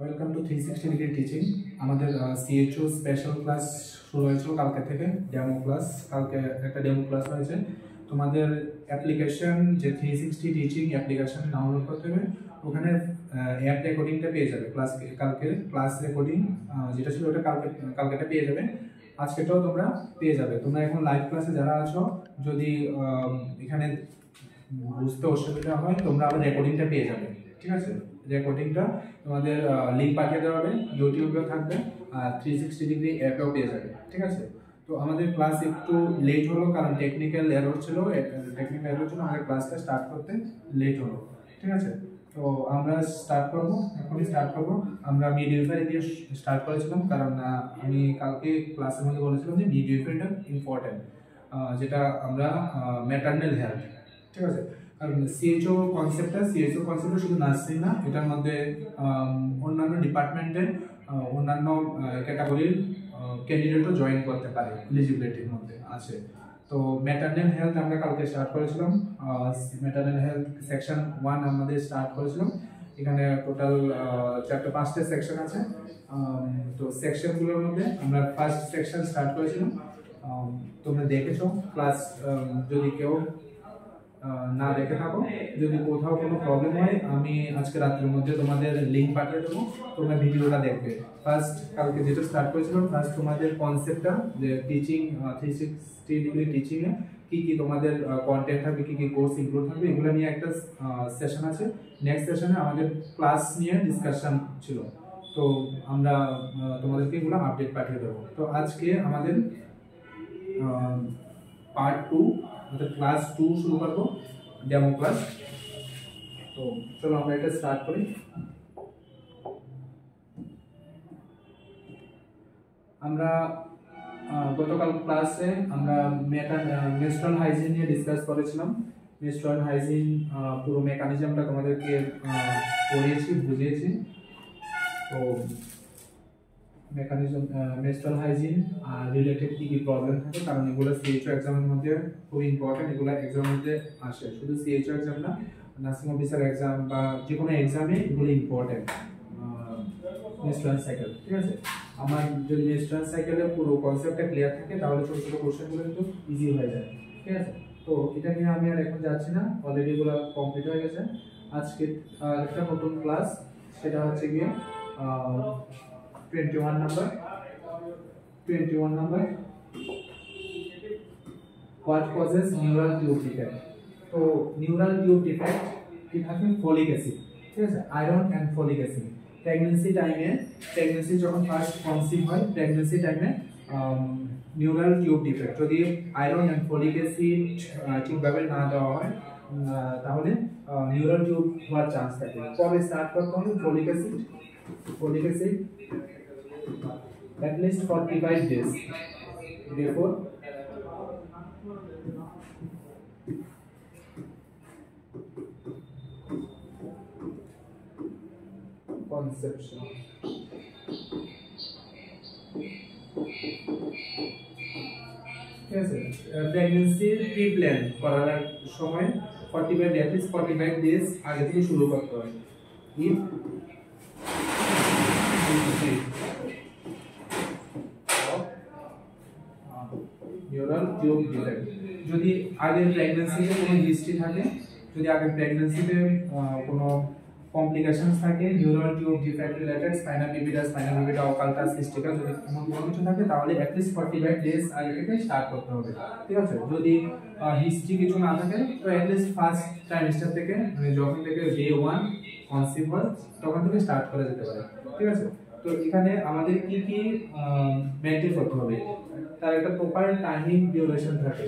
Welcome to 360 degree teaching. আমাদের CHO special class শুরু হয়েছিল কালকে থেকে, ডেমো ক্লাস। কালকে একটা ডেমো ক্লাস হয়েছে। তোমাদের অ্যাপ্লিকেশন যে 360 টিচিং অ্যাপ্লিকেশন ডাউনলোড করতে হবে, ওখানে অ্যাপ রেকর্ডিংটা পেয়ে যাবে। কালকে ক্লাস রেকর্ডিং যেটা ছিল ওটা কালকেটা পেয়ে যাবে, আজকেটাও তোমরা পেয়ে যাবে। তোমরা এখন লাইভ ক্লাসে যারা আছো, যদি এখানে বুঝতে অসুবিধা হয়, তোমরা আবার রেকর্ডিংটা পেয়ে যাবে। ঠিক আছে, রেকর্ডিংটা তোমাদের লিঙ্ক পাঠিয়ে দেওয়া হবে, ইউটিউবেও থাকবে আর 360 ডিগ্রি অ্যাপেও পেয়ে যাবে। ঠিক আছে, তো আমাদের ক্লাস একটু লেট হলো কারণ টেকনিক্যাল এরর ছিল। আমাদের ক্লাসটা স্টার্ট করতে লেট হলো। ঠিক আছে, তো আমরা এখনই স্টার্ট করবো। আমরা মিডওয়াইফারি দিয়ে স্টার্ট করেছিলাম কারণ আমি কালকে ক্লাসের মধ্যে বলেছিলাম যে মিডওয়াইফারিটা ইম্পর্টেন্ট, যেটা আমরা ম্যাটারনাল হেলথ। ঠিক আছে, কারণ সিএইচও কনসেপ্টটা শুধু নার্সিং না, এটার মধ্যে অন্যান্য ডিপার্টমেন্টের অন্যান্য ক্যাটাগরির ক্যান্ডিডেটও জয়েন করতে পারে, এলিজিবিলিটির মধ্যে আছে। তো ম্যাটারনাল হেলথ আমরা কালকে স্টার্ট করেছিলাম। ম্যাটারনাল হেলথ সেকশন 1 আমাদের স্টার্ট করেছিলাম। এখানে টোটাল 5টা সেকশন আছে। তো সেকশনগুলোর মধ্যে আমরা ফার্স্ট সেকশন স্টার্ট করেছিলাম। তোমরা দেখেছো ক্লাস। যদি কেউ না দেখে থাকো, যদি কোথাও কোনো প্রবলেম হয়, আমি আজকে রাত্রের মধ্যে তোমাদের লিঙ্ক পাঠিয়ে দেবো, তোমরা ভিডিওটা দেখবে। ফার্স্ট কালকে যেটা স্টার্ট করেছিলাম, ফার্স্ট তোমাদের কনসেপ্টটা যে টিচিং 360 ডিগ্রি টিচিংয়ে কি কি তোমাদের কন্টেন্ট থাকবে, কি কি কোর্স ইনক্লুড থাকবে, এগুলো নিয়ে একটা সেশন আছে। নেক্সট সেশনে আমাদের ক্লাস নিয়ে ডিসকাশন ছিল, তো আমরা তোমাদেরকে এগুলো আপডেট পাঠিয়ে দেবো। তো আজকে আমাদের পার্ট 2 অর্থাৎ ক্লাস 2 শুরু করবো, ডেমো ক্লাস। তো চলো আমরা এটা স্টার্ট করি। আমরা গতকাল ক্লাসে আমরা মেনস্ট্রুয়াল হাইজিন নিয়ে ডিসকাস করেছিলাম। মেনস্ট্রুয়াল হাইজিন পুরো মেকানিজমটা তোমাদেরকে পড়িয়েছি, বুঝিয়েছি। তো মেকানিজম মেনস্ট্রুয়াল হাইজিন আর রিলেটেড কি কি প্রবলেম থাকে, কারণ এগুলো সিএইচও এক্সামের মধ্যে খুব ইম্পর্টেন্ট। এগুলো এক্সামের মধ্যে আসে, শুধু সিএইচও এক্সাম না, নার্সিং অফিসার এক্সাম বা যে কোনো এক্সামে এগুলো ইম্পর্টেন্ট। মেনস্ট্রুয়াল সাইকেল, ঠিক আছে। আমার যদি মেনস্ট্রুয়াল সাইকেলের পুরো কনসেপ্টটা ক্লিয়ার থাকে, তাহলে ছোটো ছোটো কোশ্চেনগুলো কিন্তু ইজি হয়ে যায়। ঠিক আছে, তো এটা নিয়ে আমি আর এখন যাচ্ছি না, অলরেডি এগুলো কমপ্লিট হয়ে গেছে। আজকে একটা নতুন ক্লাস, সেটা হচ্ছে গিয়ে 21 number what causes neural tube defect. তো নিউরাল টিউব ডিফেক্ট কি থাকে? Folic acid. ঠিক আছে, iron and folic acid. Pregnancy যখন ফার্স্ট কনসিভ হয়, প্রেগন্যান্সি টাইমে নিউরাল টিউব ডিফেক্ট যদি আয়রন অ্যান্ড ফলিক অ্যাসিড ঠিকভাবে না দেওয়া হয়, তাহলে নিউরাল টিউব হওয়ার চান্স থাকে। কবে স্টার্ট করতে হবে? Folic acid at least 45 days before conception. Yes, pregnancy pre-plan করার সময় 45 at least 45 days আগে থেকে শুরু করতে হয়। if নিউরাল টিউব ডিফেক্ট, যদি আগের প্রেগন্যান্সিতে কোনো হিস্ট্রি থাকে, যদি আগের প্রেগন্যান্সিতে কোনো কমপ্লিকেশনস থাকে neural tube defect related, spinal bifida occultus cystica, যদি এমন কোনো কিছু থাকে, তাহলে অ্যাটলিস্ট 45 ডেজ আগে থেকে স্টার্ট করতে হবে। ঠিক আছে, যদি হিস্ট্রি কিছু না থাকে, তো অ্যাটলিস্ট ফার্স্ট ট্রাইমেস্টার থেকে, মানে যখন থেকে ডে 1 কনসিভ হয়, তখন থেকে স্টার্ট করা যেতে পারে। ঠিক আছে, তো এখানে আমাদের কি কি মেনটেন করতে হবে, তার একটা প্রপার টাইমিং ডিউরেশন থাকে।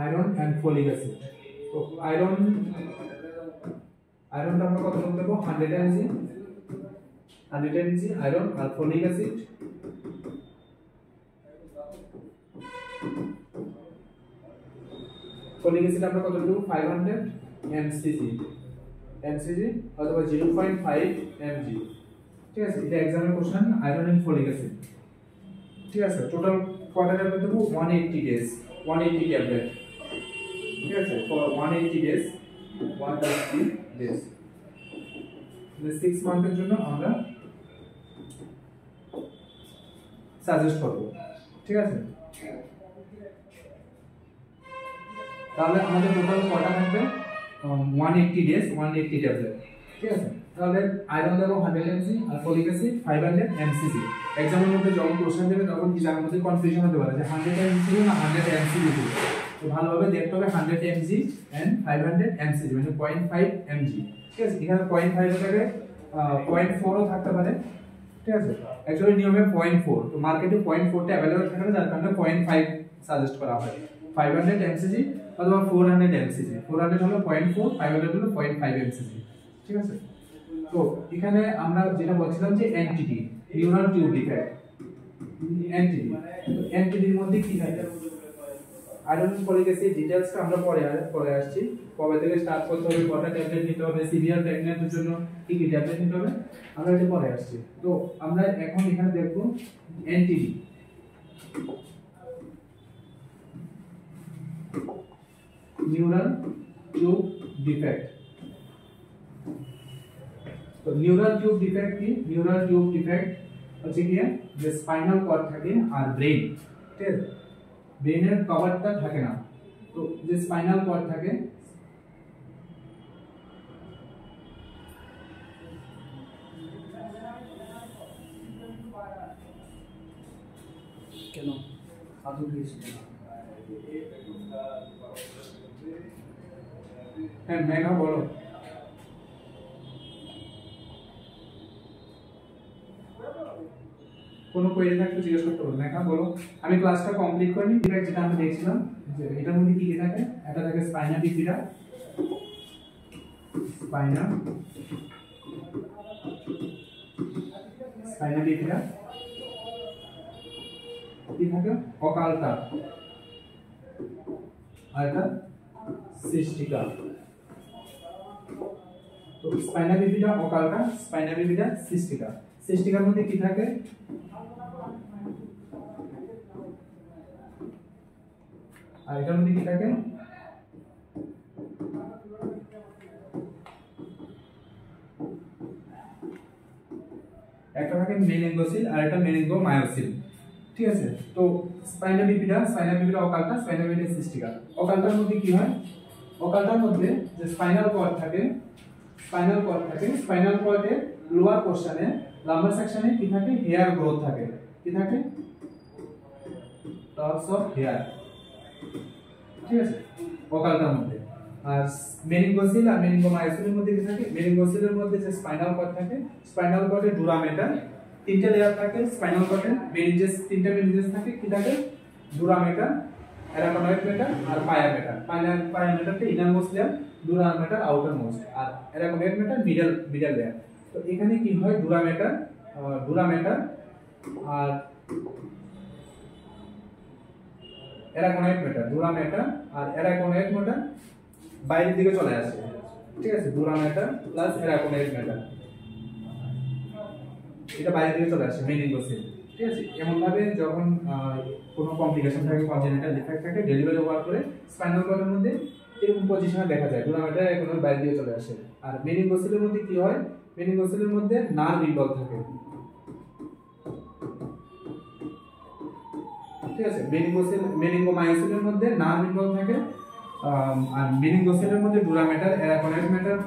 Iron and folic acid. তো আয়রনটা আমরা কত দেব? 100 mg আয়রন, আর ফলিক অ্যাসিড আমরা কত দেব? 500 mcg অথবা 0.5 mg। ঠিক আছে, এটা एग्जाम এর question, iron and folic acid. ঠিক ঠিক আছে টোটাল কয়টা ট্যাবলেট দেবো 180 ডেজ 180 ট্যাবলেট ঠিক আছে ফর 180 ডেজ 180 ডেজ 6 মান্থের জন্য আমরা সাজেস্ট করব ঠিক আছে তাহলে আমাদের টোটাল কয়টা থাকবে 180 ডেজ 180 ট্যাবলেট ঠিক আছে তাহলে আয়রন দেবো 100 mg আর ফলিক অ্যাসিড 500 mcg এক্সামের মধ্যে যখন কোশ্চেন দেবে তখন কি জানার মধ্যে কনফিউশন হতে পারে যে 100 mg না 100 mcg দেবে তো ভালোভাবে দেখতে হবে 100 mg এন্ড 500 mcg মানে 0.5 mg ঠিক আছে এখানে 0.5 টাকে 0.4 ও থাকতে পারে ঠিক আছে অ্যাকচুয়ালি নিয়মে 0.4 তো মার্কেটে 0.4 টা अवेलेबल থাকে না যার কারণে 0.5 সাজেস্ট করা হয় 500 mcg অথবা 400 mcg 400 হলো 0.4 500 হলো 0.5 mcg ঠিক আছে তো এখানে আমরা যেটা বলছিলাম যে এনটিডি নিউরাল টিউব ডিফেক্ট এনটিডির মধ্যে কি থাকে আয়রন ফলিক অ্যাসিড ডিটেইলসটা আমরা পরে আসছি কবে থেকে স্টার্ট করতে হবে কয়টা ট্যাবলেট নিতে হবে সিভিয়ার প্রেগন্যান্টের জন্য কি কি ট্যাবলেট নিতে হবে আমরা এটা পরে আসছি তো আমরা এখন এখানে দেখব এনটিডি নিউরাল টিউব ডিফেক্ট তো নিউরাল টিউব ডিফেক্ট কি নিউরাল টিউব ডিফেক্ট হচ্ছে কি যে স্পাইনাল কর্ড থাকে আর ব্রেন ঠিক আছে ব্রেনের কভারটা থাকে না তো যে স্পাইনাল কর্ড থাকে কেন আদৌ দিয়েছি হ্যাঁ মেঘা বলো কোনো কোয়েরি থাকলে জিজ্ঞেস করতে পারো মেঘা বলো আমি ক্লাসটা কমপ্লিট করিনি ডিফেক্ট যেটা আমরা দেখছিলাম যে এটার মধ্যে কি কি থাকে এটা থাকে স্পাইনা বিফিডা কি থাকে অকালটা আর এটা সিস্টিকা তো স্পাইনা বিফিডা অকালটা স্পাইনা বিফিডা সিস্টিকা সিস্টিকার মধ্যে কি থাকে আর এটার মধ্যে কি থাকে একটা থাকে মেনিনগোসিল আর একটা মেনিনগোমায়োসিল ঠিক আছে তো স্পাইনা বিফিডা অকালটা স্পাইনা বিফিডা সিস্টিকা অকালটার মধ্যে কি হয় অকালটার মধ্যে যে স্পাইনাল কর্ড থাকে স্পাইনাল কর্ডের লোয়ার পোরশনে লাম্বার সেকশনে কি থাকে হেয়ার গ্রোথ থাকে কি থাকে টপস অফ হেয়ার ঠিক আছে অকালটার মধ্যে আর মেনিনগোসিল আর মেনিনগোমায়োসিলের মধ্যে কি থাকে মেনিনগোসিলের মধ্যে যে স্পাইনাল কর্ড থাকে স্পাইনাল কর্ডে ডুরামেটার তিনটা লেয়ার থাকে স্পাইনাল কর্ডে মেনিনজেস তিনটা মেনিনজেস থাকে কি থাকে ডুরামেটার অ্যারাকোনয়েড মেটার আর পায়া মেটার পায়া মেটারটা inner most layer dura mater outer most আর অ্যারাকোনয়েড মেটার মিডল লেয়ার তো এখানে কি হয় ডুরামেটার আর অ্যারাকোনয়েড মেটার বাইরের দিকে চলে আসে ঠিক আছে ডুরামেটার প্লাস অ্যারাকোনয়েড মেটার এটা বাইরের দিকে চলে আসে মেনিনগোসিল ঠিক আছে এমন ভাবে যখন কোনো কমপ্লিকেশন থাকে কনজেনিটাল ডিফেক্ট থাকে ডেলিভারি হওয়ার পরে স্পাইনাল কর্ডের মধ্যে এরকম পজিশনে দেখা যায় ডুরামেটার অ্যারাকোনয়েড বাইরে দিকে চলে আসে আর মেনিনগোসিলের মধ্যে কি হয় মেনিনগোসিলের মধ্যে নার্ভ ইনভলভ থাকে ঠিক আছে মেনিনগোমায়োসিলের মধ্যে নার্ভ ইনভলভ থাকে আর মেনিনগোসিলের মধ্যে ডুরামেটার অ্যারাকোনয়েড মেটার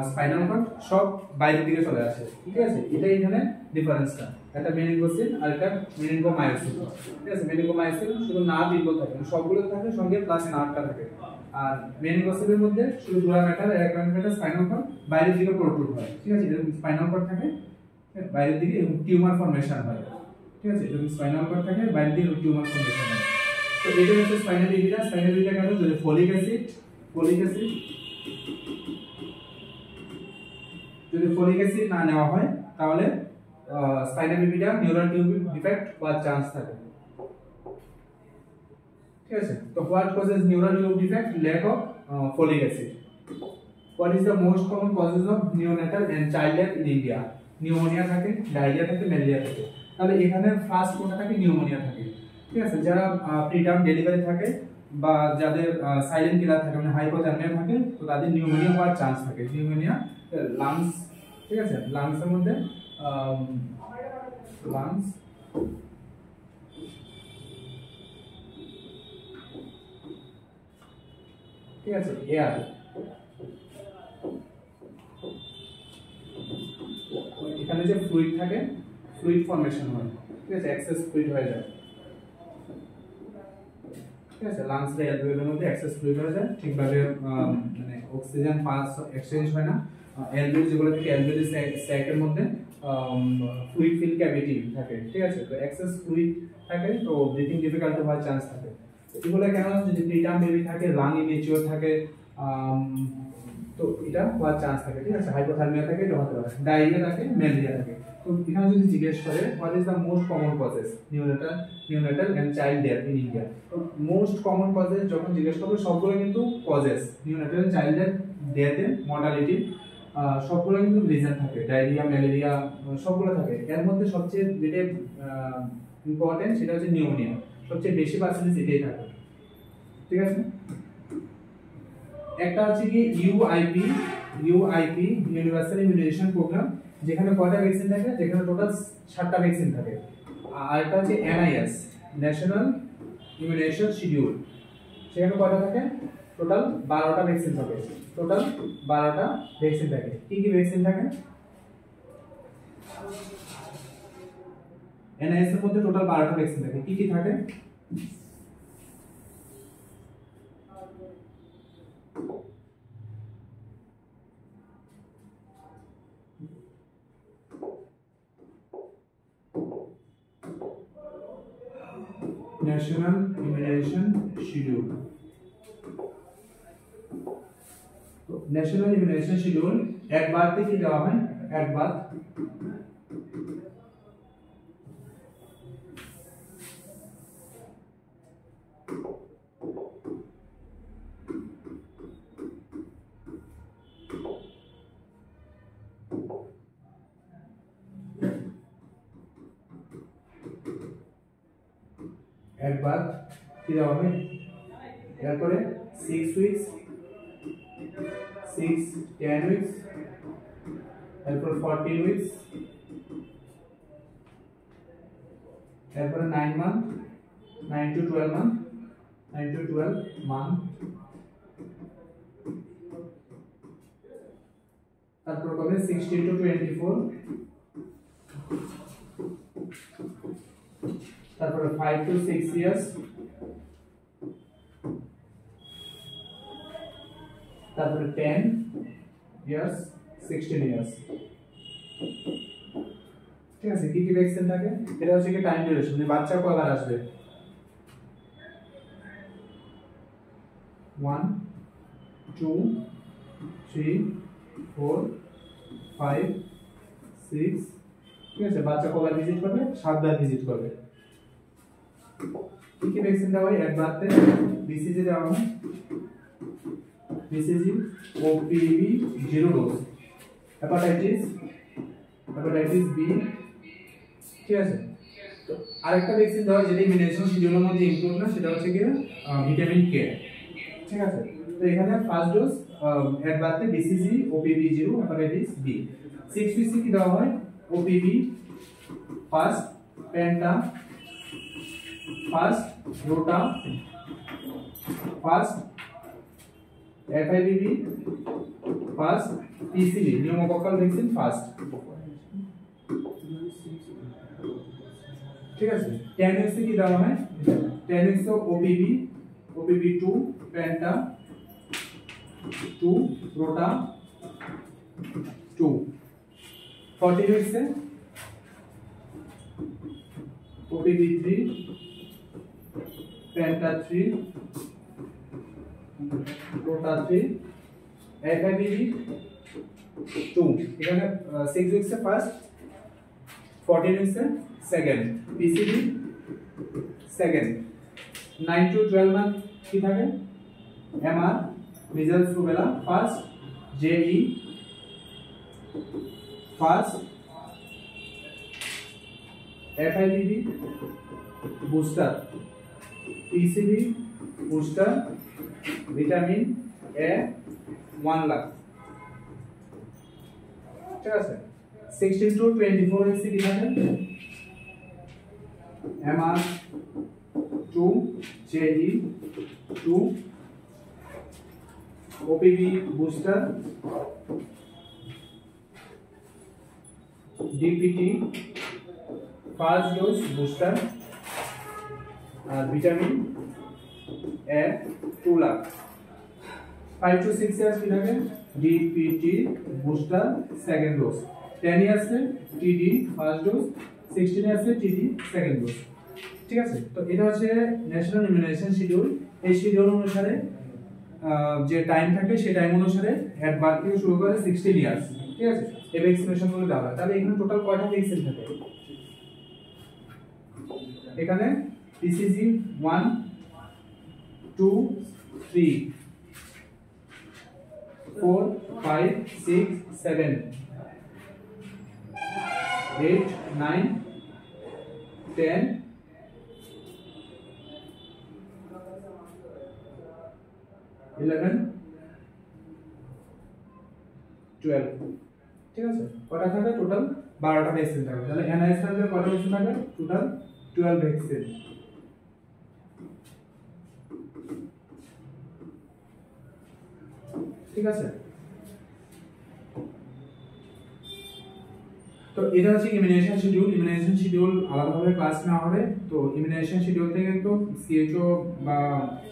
স্পাইনাল কর্ড সব বাইরের দিকে চলে আসে ঠিক আছে এটাই এখানে ডিফারেন্সটা এটা মেনিনগোসিল আর এটা মেনিনগোমায়োসিল ঠিক আছে মেনিনগোমায়োসিল শুধু নার্ভ ইনভলভ থাকে সবগুলো থাকে সঙ্গে প্লাস নার্ভটা থাকে আর মেনিনগোসিলের মধ্যে শুধু ডুরামেটার অ্যারাকোনয়েড মেটার স্পাইনাল কর্ড বাইরের দিকে প্রোট্রুড হয় ঠিক আছে এরকম স্পাইনাল কর্ড থাকে বাইরের দিকে টিউমার ফর্মেশন হয় ঠিক আছে এরকম স্পাইনাল কর্ড থাকে বাইরের দিকে টিউমার ফর্মেশন হয় তো এটা হচ্ছে স্পাইনাল বিফিডা কারণে যদি ফলিক অ্যাসিড না নেওয়া হয় তাহলে spinal bifida neural tube defect হওয়ার চান্স থাকে ঠিক আছে তো what causes neural tube defect lack of folic acid what is the most common causes of neonatal and child death in India pneumonia থাকে ডায়রিয়া থাকে ম্যালেরিয়া থাকে তাহলে এখানে ফার্স্ট কোনটা থাকে, নিউমোনিয়া থাকে। ঠিক আছে, যারা প্রিটার্ম ডেলিভারি থাকে বা যাদের সাইলেন্ট কিলার থাকে মানে হাইপোথার্মিয়া থাকে, তো তাদের নিউমোনিয়া হওয়ার চান্স থাকে। নিউমোনিয়া লাংস, ঠিক আছে, লাংসের মধ্যে লাংস, ঠিক আছে, এয়ার, এখানে যে ফ্লুইড থাকে, ফ্লুইড ফর্মেশন হয়, ঠিক আছে, এক্সেস ফ্লুইড হয়ে যায়। ঠিক আছে, লাংস এর অ্যালভিওলের মধ্যে এক্সেস ফ্লুইড হয়ে যায়, ঠিকভাবে মানে অক্সিজেন পাস এক্সচেঞ্জ হয় না। অ্যালভিওল যেগুলো থাকে, অ্যালভিওল স্যাকের মধ্যে ফ্লুইড ফিল ক্যাভিটি থাকে। ঠিক আছে, তো এক্সেস ফ্লুইড থাকে, তো ব্রিথিং ডিফিকাল্টি হওয়ার চান্স থাকে। এগুলো কেন, যদি প্রিটার্ম বেবি থাকে, লাং ইমেচিওর থাকে, তো এটা হওয়ার চান্স থাকে। ঠিক আছে, হাইপোথার্মিয়া থাকে, এটা হতে পারে, ডায়রিয়া থাকে, ম্যালেরিয়া থাকে। তো এখানে যদি জিজ্ঞেস করে what is the most common causes neonatal and child death in India, তো মোস্ট কমন কজেস যখন জিজ্ঞেস করবে সবগুলো কিন্তু কজেস, নিউনেটাল এন্ড চাইল্ড ডেথের মর্টালিটি সবগুলো কিন্তু রিজন থাকে, ডায়রিয়া, ম্যালেরিয়া সবগুলো থাকে। এর মধ্যে সবচেয়ে যেটা ইম্পর্টেন্ট সেটা হচ্ছে নিউমোনিয়া, সবচেয়ে বেশি পার্সেন্টেজ এটাই থাকে। ঠিক আছে, একটা হচ্ছে কি ইউআইপি ইউনিভার্সাল ইমিউনাইজেশন প্রোগ্রাম, যেখানে কয়টা ভ্যাকসিন থাকে, যেখানে টোটাল 7টা ভ্যাকসিন থাকে। আর একটা হচ্ছে এনআইএস ন্যাশনাল ইমিউনাইজেশন শিডিউল, সেখানে কয়টা থাকে, টোটাল 12টা ভ্যাকসিন থাকে। টোটাল 12টা ভ্যাকসিন থাকে। কি কি ভ্যাকসিন থাকে? এনআইএস এর মধ্যে টোটাল 12টা ভ্যাকসিন থাকে। কি কি থাকে? National immunization schedule. তো ন্যাশনাল ইমিউনাইজেশন শিডিউল এক বারতে কি দেওয়া হয়? এক বার একবার কি দেওয়া হবে? এরপরে 6 উইকস, 10 উইকস, এরপর 14 উইকস, এরপরে 9 month, 9 to 12 month, 9 to 12 month, তারপর কবে 16 to 24, তারপরে 5 to 6 ইয়ার্স, তারপরে 10 ইয়ার্স, 16 ইয়ার্স। ঠিক আছে, কি কি ভ্যাকসিন থাকে? এটা হচ্ছে কি টাইম ডিউরেশন, মানে বাচ্চা কয়বার আসবে? 1 2 3 4 5 6, ঠিক আছে, বাচ্চা কয়বার ভিজিট করবে? 7 বার ভিজিট করবে। কি কি ভ্যাকসিন দেওয়া হয়? একবারতে বিসিজি দেওয়া হয়, BCG, OPV 0 dose, hepatitis B. ঠিক আছে, তো আরেকটা ভ্যাকসিন দেওয়া হয় যেটা ইমিউনাইজেশন শিডিউলের মধ্যে ইনক্লুড না, সেটা হচ্ছে কি ভিটামিন কে। ঠিক আছে, তো এখানে ফার্স্ট ডোজ একবারতে BCG, OPV 0, hepatitis B. 6 weeks কি দেওয়া হয়? OPV first, penta first, rota first, FIPV first, PCV pneumococcal vaccine first. ঠিক আছে, 10 উইকস কি দেওয়া হয়? 10 weeks OPV 2, penta 2, rota 2। 40 weeks OPV 3, penta 3, rota 3, FIPV 2। এখানে 6 উইকস এ ফার্স্ট, 14 উইকস এ second, PCV second. 9 to 12 month কি থাকে? MR, measles, rubella first, JE first, FIBB booster, PCB booster, vitamin A 1 lakh, ঠিক আছে। 16 to 24 HCD থাকে, MR 2, JE 2, OPV booster, DPT first dose booster, vitamin A 2 lakh। 5 to 6 years की लगे DPT booster second dose, 10 years से TD first dose, 16 years से TD second dose, ঠিক আছে। তো এটা হচ্ছে ন্যাশনাল ইমিউনাইজেশন শিডিউল। এই শিডিউল অনুসারে যে টাইম থাকে সেই টাইম অনুসারে অ্যাট বার্থ থেকে শুরু করে 16 ইয়ার্স, ঠিক আছে, এই ভ্যাকসিনেশন গুলো দেওয়া হয়। তাহলে এখানে টোটাল কয়টা ভ্যাকসিন থাকে? এখানে BCG 1 2 3 4 5 6 7 8 9 10 11 12, ঠিক আছে। কটা থাকে? টোটাল 12টা ভ্যাকসিন থাকে। তাহলে NIH এর কটা ভ্যাকসিন থাকে? টোটাল 12 ভ্যাকসিন, ঠিক আছে। তো এটা হচ্ছে ইমিউনাইজেশন শিডিউল। ইমিউনাইজেশন শিডিউল আলাদাভাবে ক্লাস নেওয়া হবে। তো ইমিউনাইজেশন শিডিউল থেকে কিন্তু CHO বা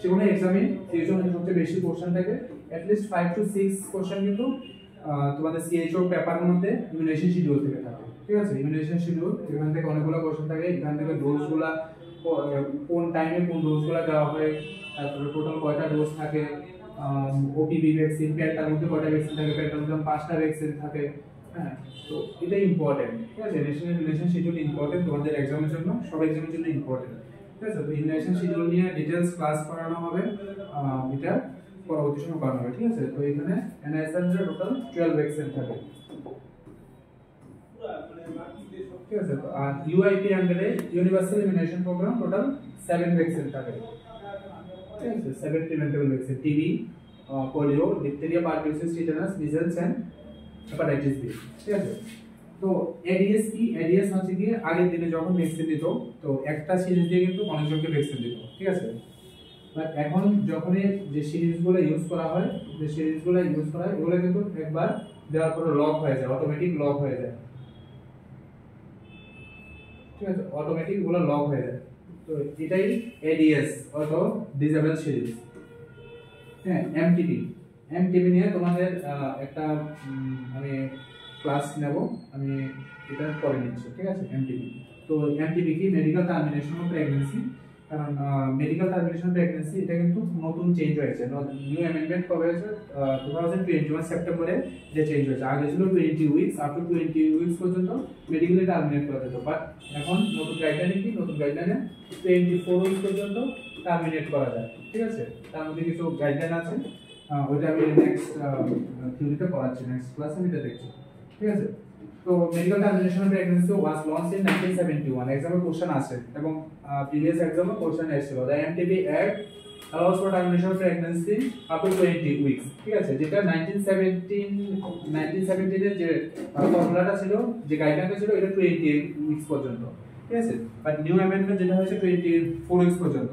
যেকোনো এক্সামে CHO সবচেয়ে বেশি কোশ্চেন থাকে, অ্যাট লিস্ট 5 to 6 কোশ্চেন কিন্তু তোমাদের CHO পেপারের মধ্যে ইমিউনাইজেশন শিডিউল থেকে থাকে, ঠিক আছে। ইমিউনাইজেশন শিডিউল এখান থেকে অনেকগুলো কোশ্চেন থাকে, এখান থেকে ডোজগুলা কোন টাইমে কোন ডোজগুলা দেওয়া হয়, তারপরে টোটাল কয়টা ডোজ থাকে, OPV ভ্যাকসিন, পেটটার মধ্যে কয়টা ভ্যাকসিন থাকে, পেটটার মধ্যে 5টা ভ্যাকসিন থাকে, হ্যাঁ। তো এটা ইম্পর্টেন্ট, ঠিক আছে। ন্যাশনাল ইমিউনাইজেশন শিডিউল ইম্পর্টেন্ট তোমাদের এক্সামের জন্য, সব এক্সামের জন্য ইম্পর্টেন্ট, ঠিক আছে। তো ইমিউনাইজেশন শিডিউল নিয়ে ডিটেইলস ক্লাস করানো হবে, এটা পরবর্তী সময় করানো হবে, ঠিক আছে। তো এখানে NIH এর টোটাল 12 ভ্যাকসিন থাকে, ঠিক আছে। তো আর UIP আন্ডারে universal immunization programme total 7 vaccine থাকে, ঠিক আছে। 7 preventable vaccine, TB, polio, diphtheria, pertussis, tetanus, measles and hepatitis B, ঠিক আছে। তো এডিএস কি? এডিএস হচ্ছে কি আগের দিনে যখন ভ্যাকসিন দিত, তো একটা সিরিজ দিয়ে কিন্তু অনেকজনকে ভ্যাকসিন দিত, ঠিক আছে। বাট এখন যখন যে সিরিজগুলো ইউজ করা হয়, এগুলো কিন্তু একবার দেওয়ার পরে লক হয়ে যায়, অটোমেটিক লক হয়ে যায়, ঠিক আছে। অটোমেটিক গুলো লক হয়ে যায়। তো এটাই এডিএস অথবা ডিসেবল সিরিজ, হ্যাঁ। এমটিপি নিয়ে তোমাদের একটা আমি ক্লাস নেব, আমি এটা পরে নিচ্ছি, ঠিক আছে। এমটিপি, তো এমটিপি কি? Medical termination of pregnancy. কারণ মেডিকেল টার্মিনেশন প্রেগন্যান্সি এটা কিন্তু নতুন চেঞ্জ হয়েছে, নিউ অ্যামেন্ডমেন্ট কবে হয়েছে? 2021 সেপ্টেম্বরে যে চেঞ্জ হয়েছে। আগে ছিল 20 উইকস, আপ টু 20 উইকস পর্যন্ত মেডিকেলি টার্মিনেট করা যেত, বাট এখন নতুন গাইডলাইনে কি? নতুন গাইডলাইনে 24 উইকস পর্যন্ত টার্মিনেট করা যায়, ঠিক আছে। তার মধ্যে কিছু গাইডলাইন আছে, ওইটা আমি নেক্সট থিওরিতে পড়াচ্ছি, নেক্সট ক্লাসে আমি এটা দেখছি, ঠিক আছে। তো medical termination of pregnancy was launched in 1971। এক্সামে কোশ্চেন আছে এবং প্রিভিয়াস এক্সামে কোশ্চেন এসেছিল। The MTP act allows for termination of pregnancy up to 20 weeks, ঠিক আছে। যেটা 1917 এর যে ফর্মুলাটা ছিল, যে গাইডলাইনটা ছিল, এটা 20 উইকস পর্যন্ত, ঠিক আছে। বাট নিউ অ্যামেন্ডমেন্ট যেটা হয়েছে 24 উইকস পর্যন্ত।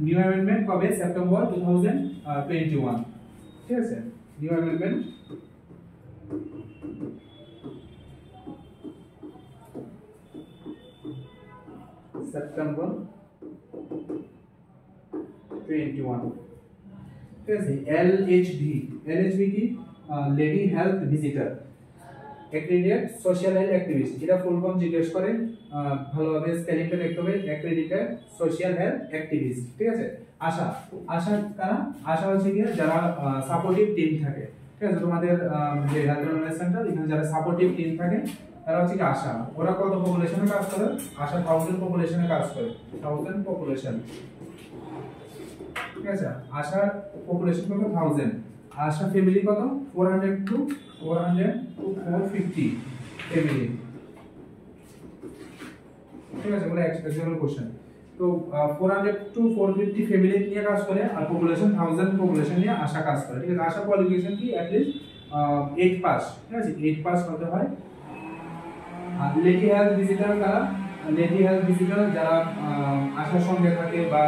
নিউ অ্যামেন্ডমেন্ট কবে? সেপ্টেম্বর 2021, ঠিক আছে। নিউ অ্যামেন্ডমেন্ট সেপ্টেম্বর 21, ঠিক আছে। LHV কি? Lady health visitor accredited social health activist. এটা ফুল ফর্ম জিজ্ঞেস করে, ভালোভাবে স্পেলিংটা দেখতে হবে, অ্যাক্রেডিটেড সোশ্যাল হেলথ অ্যাক্টিভিস্ট, ঠিক আছে। আশা কারা? আশা হচ্ছে কি যারা সাপোর্টিভ টিম থাকে, ঠিক আছে। তোমাদের যে হেলথ ওয়েলনেস সেন্টার, এখানে যারা সাপোর্টিভ টিম থাকে তারা হচ্ছে কি আশা। ওরা কত পপুলেশনে কাজ করে? আশা 1000 পপুলেশনে কাজ করে, 1000 পপুলেশন, ঠিক আছে। আশার পপুলেশন কত? 1000। আশা ফ্যামিলি কত? 400 to 450 ফ্যামিলি, ঠিক আছে, ওগুলো এক্সাম্পল কোশ্চেন। তো 400 to 450 ফ্যামিলি নিয়ে কাজ করে, আর পপুলেশন 1000 পপুলেশন নিয়ে আশা কাজ করে। ঠিক আছে, আশা কোয়ালিফিকেশন কি অ্যাট লিস্ট 8 পাস। ঠিক আছে, 8 পাস হতে হয়। আর লেডি হেলথ ভিজিটর কারা? লেডি হেলথ ভিজিটর যারা আশার সঙ্গে থাকে বা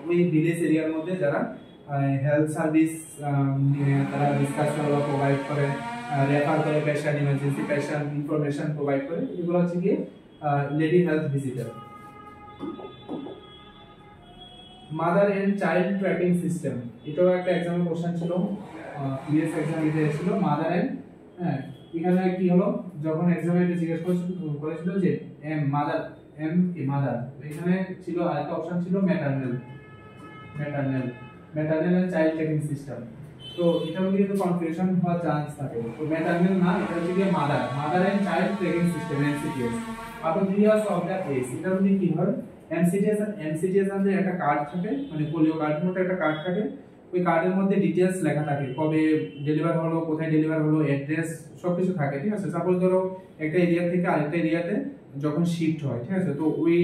ওই ভিলেজ এরিয়ার মধ্যে যারা হেলথ সার্ভিস তারা ডিসকাস করে বা প্রোভাইড করে, রেফার করে patient, emergency patient information provide করে, এগুলো হচ্ছে কি lady health visitor. Mother and child tracking system, এটাও একটা এক্সামের কোশ্চেন ছিল, প্রিভিয়াস এক্সাম এটা ছিল। মাদার এন্ড, হ্যাঁ, এখানে কি হলো, যখন এক্সামে এটা জিজ্ঞেস করেছিল যে মাদার কি মাদার, এখানে ছিল আরেকটা অপশন ছিল maternal and child tracking system. তো এটা মধ্যে কিন্তু কনফিউশন হওয়ার চান্স থাকে। তো ম্যাটারনাল না, এটা হচ্ছে কি mother and child tracking system, MCTS. After 3 years of the age, এটা মধ্যে কি হয়, এমসিটিএস এর একটা কার্ড থাকে, মানে পোলিও কার্ডের মতো একটা কার্ড থাকে। ওই কার্ডের মধ্যে ডিটেইলস লেখা থাকে, কবে ডেলিভার হলো, কোথায় ডেলিভার হলো, অ্যাড্রেস সবকিছু থাকে। ঠিক আছে, সাপোজ ধরো একটা এরিয়া থেকে আরেকটা এরিয়াতে যখন শিফট হয়, ঠিক আছে, তো ওই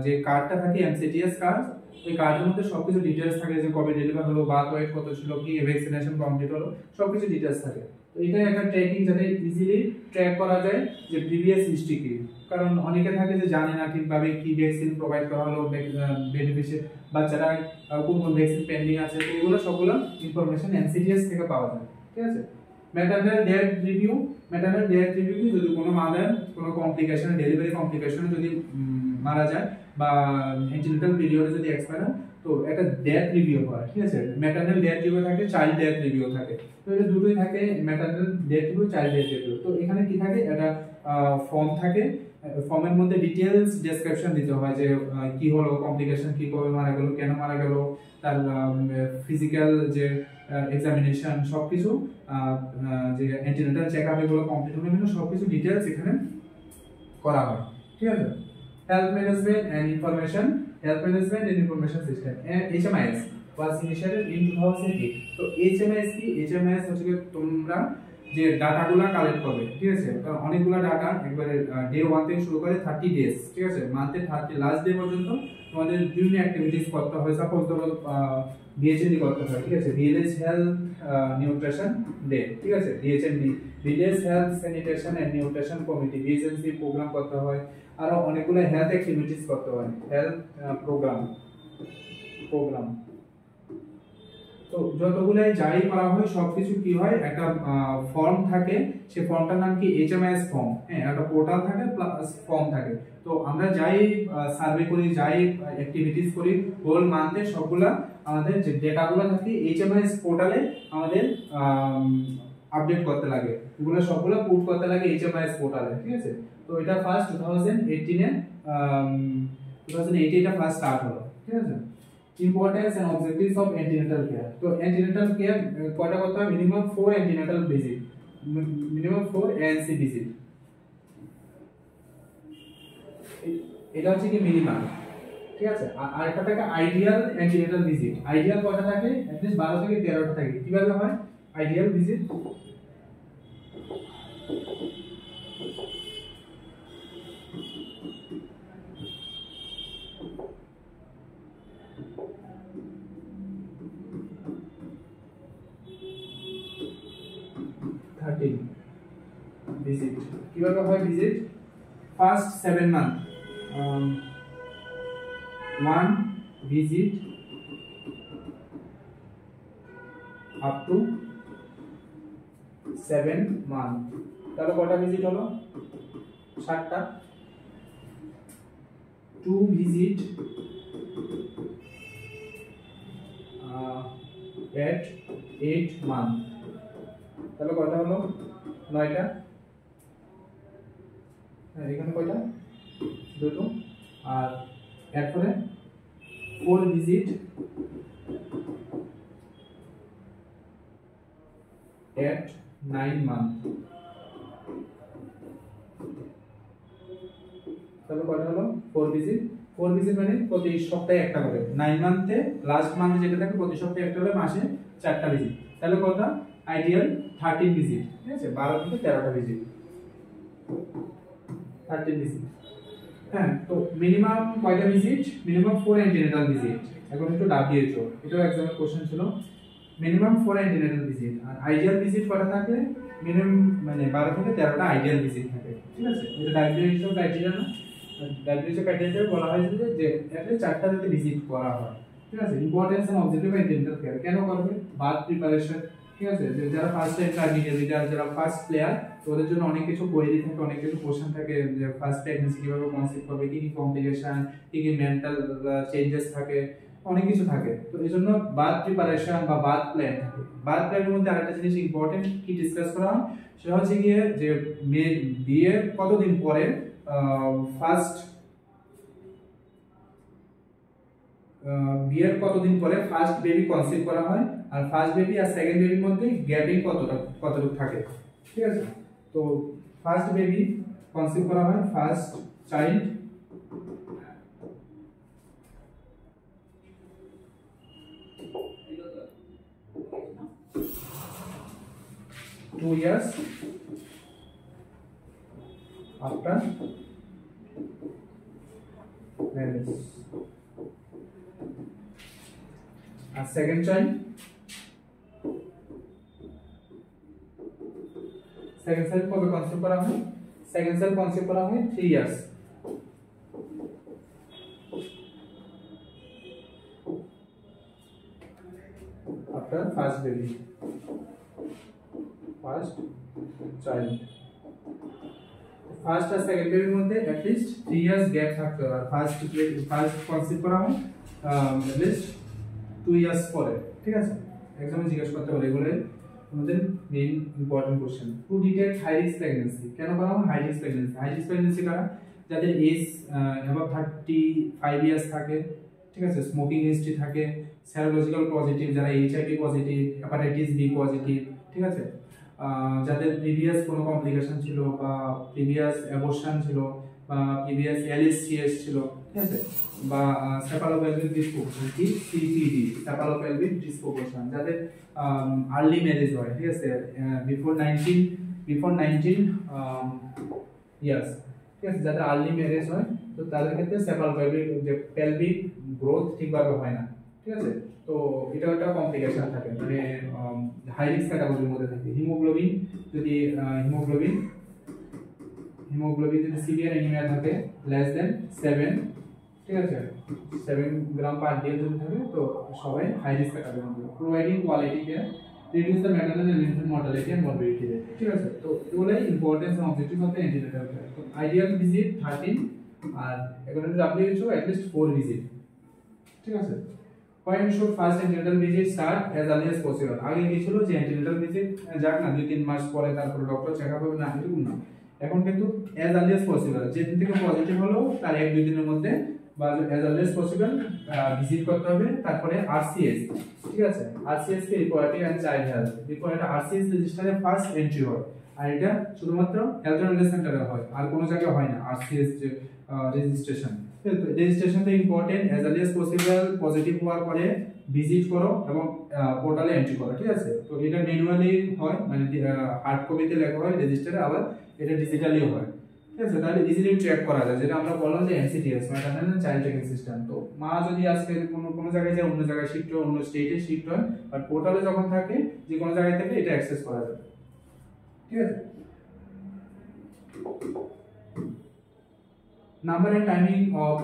যে কার্ডটা থাকে এমসিটিএস কার্ড, ওই কার্ডের মধ্যে সবকিছু ডিটেইলস থাকে, যে কবে ডেলিভার হলো, বার্থ ওয়েট কত ছিল, কি ভ্যাকসিনেশন কমপ্লিট হলো, সবকিছু ডিটেইলস থাকে। তো এটা একটা ট্র্যাকিং, যাতে ইজিলি ট্র্যাক করা যায় যে প্রিভিয়াস হিস্ট্রি কি। কারণ অনেকে থাকে যে জানে না ঠিকভাবে কি ভ্যাকসিন প্রোভাইড করা হলো, বেনিফিশিয়ারি বাচ্চারা কোন কোন ভ্যাকসিন পেন্ডিং আছে, তো এগুলো সবগুলো ইনফরমেশন এনসিটিএস থেকে পাওয়া যায়। ঠিক আছে, ম্যাটারনাল ডেথ রিভিউ কি, যদি কোনো মাদার কোনো কমপ্লিকেশন, ডেলিভারি কমপ্লিকেশনে যদি মারা যায় বা অ্যান্টিনেটাল পিরিয়ডে যদি এক্সপায়ার হয়, তো একটা ডেথ রিভিউ হয়। ঠিক আছে, ম্যাটারনাল ডেথ রিভিউ থাকে, চাইল্ড ডেথ রিভিউ থাকে। তো এটা দুটোই থাকে, maternal death review, child death review. তো এখানে কি থাকে, একটা ফর্ম থাকে, ফর্মের মধ্যে ডিটেইলস ডেসক্রিপশন দিতে হয় যে কি হলো, কমপ্লিকেশন কি, কবে মারা গেল, কেন মারা গেল, তার ফিজিক্যাল যে এক্সামিনেশন সবকিছু, যে অ্যান্টিনেটাল চেকআপ এগুলো কমপ্লিট হলো কিনা, সবকিছু ডিটেইলস এখানে করা হয়। ঠিক আছে, health management and information system, HMIS was initiated in 2008। তো HMIS কি, HMIS হচ্ছে তোমরা যে ডাটাগুলো কালেক্ট করবে। ঠিক আছে, কারণ অনেকগুলো ডাটা একবারে ডে 1 থেকে শুরু করে 30 ডেজ, ঠিক আছে, মান্থে 30 লাস্ট ডে পর্যন্ত তোমাদের বিভিন্ন অ্যাক্টিভিটিস করতে হয়। সাপোজ ধরো বিএচএনডি করতে হয়, ঠিক আছে, ভিলেজ হেলথ নিউট্রিশন ডে, ঠিক আছে, VHND, village health sanitation and nutrition committee, VHNC programme করতে হয়। আরো অনেকগুলো হেলথ অ্যাক্টিভিটিস করতে হয়, হেলথ প্রোগ্রাম। তো যতগুলাই যাই করা হয় সবকিছু কি হয়, একটা ফর্ম থাকে, সেই ফর্মটার নাম কি HMIS ফর্ম। হ্যাঁ, একটা পোর্টাল থাকে প্লাস ফর্ম থাকে। তো আমরা যাই সার্ভে করি, যাই অ্যাক্টিভিটিস করি, হোল মান্থে সবগুলা আমাদের যে ডেটাগুলো থাকে HMIS পোর্টালে আমাদের আপডেট করতে লাগে, এগুলো সবগুলো পুট করতে লাগে HMIS পোর্টালে। ঠিক আছে, তো এটা ফার্স্ট 2018 এটা ফার্স্ট স্টার্ট হলো। ঠিক আছে, importance and objectives of antenatal care. তো অ্যান্টিনেটাল কেয়ার কয়টা করতে হয়, minimum 4 antenatal visit, minimum 4 ANC visit. এটা হচ্ছে কি মিনিমাম। ঠিক আছে, আর একটা থাকে আইডিয়াল অ্যান্টিনেটাল ভিজিট। আইডিয়াল কয়টা থাকে, এট লিস্ট 12 থেকে 13টা থাকে। কিভাবে হয় আইডিয়াল ভিজিট, ভিজিট কিভাবে হয়, visit first 7 month 1 visit up to 7 month. তাহলে কয়টা ভিজিট হলো, 7টা। 2 ভিজিট at 8 মান্থ, তাহলে কয়টা হলো, 9টা। এখানে কয়টা, 2টো। আর এরপরে 4 ভিজিট at 9 মান্থ, তাহলে কয়টা হলো, 4 ভিজিট। 4 ভিজিট মানে প্রতি সপ্তাহে একটা করে, 9 মান্থে লাস্ট মান্থে যেটা থাকে প্রতি সপ্তাহে একটা করে, মাসে 4টা ভিজিট। তাহলে কত, আইডিয়াল 13 ভিজিট। ঠিক আছে, 12 থেকে 13টা ভিজিট, 13 ভিজিট। হ্যাঁ, তো মিনিমাম কয়টা visit? Minimum 4 antenatal visit according to WHO। এটাও এক্সামের কোশ্চেন ছিল। মিনিমাম 4 অ্যান্টিনেটাল ভিজিট, আর আইডিয়াল ভিজিট কটা থাকে? মিনিমাম মানে 12 থেকে 13টা আইডিয়াল ভিজিট থাকে, ঠিক আছে? এটা WHO ক্রাইটেরিয়া না, WHO ক্রাইটেরিয়া বলা হয়েছে যে অ্যাটলিস্ট 4টা যদি ভিজিট করা হয়, ঠিক আছে? Importance and objective antenatal care কেন করবে? বার্থ প্রিপারেশন, ঠিক আছে? যারা ফার্স্ট টাইম টার্গেটেড, যারা ফার্স্ট প্লেয়ার, ওদের জন্য অনেক কিছু কোয়েরি থাকে, অনেক কিছু কোশ্চেন থাকে যে ফার্স্ট প্রেগন্যান্সি কিভাবে কনসিভ করবে, কি কি কমপ্লিকেশন, কি কি মেন্টাল চেঞ্জেস থাকে, অনেক কিছু থাকে। তো এই জন্য বার্থ প্রিপারেশন বা বার্থ প্ল্যান থাকে। বার্থ প্ল্যানের মধ্যে আরেকটা জিনিস ইম্পর্টেন্ট কি ডিসকাস করা হয়, সেটা হচ্ছে গিয়ে যে বিয়ের কতদিন পরে বিয়ের কতদিন পরে ফার্স্ট বেবি কনসিভ করা হয়, আর ফার্স্ট বেবি আর সেকেন্ড বেবির মধ্যে গ্যাপিং কতটুকু থাকে, ঠিক আছে? তো ফার্স্ট বেবি কনসিভ করা হয়, first child 2 years after marriage, আর সেকেন্ড চাইল্ড কবে কনসিভ করা হয়? সেকেন্ড চাইল্ড কনসিভ করা হয় 3 years after first baby, first child। First আর সেকেন্ড বেবির মধ্যে at least 3 years গ্যাপ থাকতে হবে, আর ফার্স্ট কনসিভ করা হয় at least 2 years পরে, ঠিক আছে? এক্সামে জিজ্ঞাসা করতে পারে, এগুলো আমাদের main important question. To detect high risk pregnancy কেন করা হয়? হাই রিস্ক প্রেগন্যান্সি, কারা? যাদের এজ অ্যাবাভ 35 ইয়ার্স থাকে, ঠিক আছে? স্মোকিং হিস্ট্রি থাকে, সেরোলজিক্যাল পজিটিভ, যারা HIV positive, hepatitis B positive, ঠিক আছে? যাদের প্রিভিয়াস কোনো কমপ্লিকেশন ছিল, বা প্রিভিয়াস অ্যাবর্শন ছিল, বা প্রিভিয়াস LSCS ছিল, ঠিক আছে? বা সেফালোপেলভিক ডিসপ্রপোর্শন, কি CPD, সেফালোপেলভিক ডিসপ্রপোর্শন, যাদের আর্লি ম্যারেজ হয়, ঠিক আছে? বিফোর 19 ইয়ার্স, ঠিক আছে? যাদের আর্লি ম্যারেজ হয়, তো তাদের ক্ষেত্রে সেফালোপেলভিক যে পেলভিক গ্রোথ ঠিকভাবে হয় না, ঠিক আছে? তো এটা একটা কমপ্লিকেশন থাকে, মানে হাই রিস্ক ক্যাটাগরির মধ্যে থাকে। হিমোগ্লোবিন যদি যদি সিভিয়ার অ্যানিমিয়া থাকে লেস দেন 7, ঠিক আছে? 7 গ্রাম পার ডে যদি থাকে, তো সবাই হাই রিস্ক ক্যাটাগরির মধ্যে। Providing quality care, reduce the maternal and infant mortality and morbidity rate, ঠিক আছে? তো এগুলাই importance and objective of the antenatal care. তো আইডিয়াল ভিজিট 13, আর according to WHO at least 4 visit, ঠিক আছে? When should first antenatal visit start? As early as possible। আগে কি ছিল যে antenatal visit যাক না 2-3 মাস পরে, তারপরে ডক্টর চেকআপ হবে না, এরকম না। এখন কিন্তু as early as possible, যেদিন থেকে পজিটিভ হলো তার 1-2 দিনের মধ্যে, বা as early as possible visit করতে হবে। তারপরে RCS, ঠিক আছে? RCS কে reproductive and child health, RCS রেজিস্টারে ফার্স্ট এন্ট্রি হয়, আর এটা শুধুমাত্র হেলথ অ্যান্ড ওয়েলনেস সেন্টারে হয়, আর কোনো জায়গায় হয় না। RCS যে রেজিস্ট্রেশনটা important. As early as possible positive হওয়ার পরে ভিজিট করো এবং পোর্টালে এন্ট্রি করো, ঠিক আছে? তো এটা ম্যানুয়ালি হয়, মানে হার্ড কপিতে লেখা হয় রেজিস্টারে, আবার এটা ডিজিটালিও হয়, ঠিক আছে? তাহলে ইজিলি ট্র্যাক করা যায়, যেটা আমরা বললাম যে MCTS, maternal and child tracking system. তো মা যদি আজকে কোনো জায়গায় যায়, অন্য জায়গায় শিফট হয়, অন্য স্টেটে শিফট হয়, বাট পোর্টালে যখন থাকে যে কোনো জায়গায় থেকে এটা অ্যাক্সেস করা যায়, ঠিক আছে? Number and timing of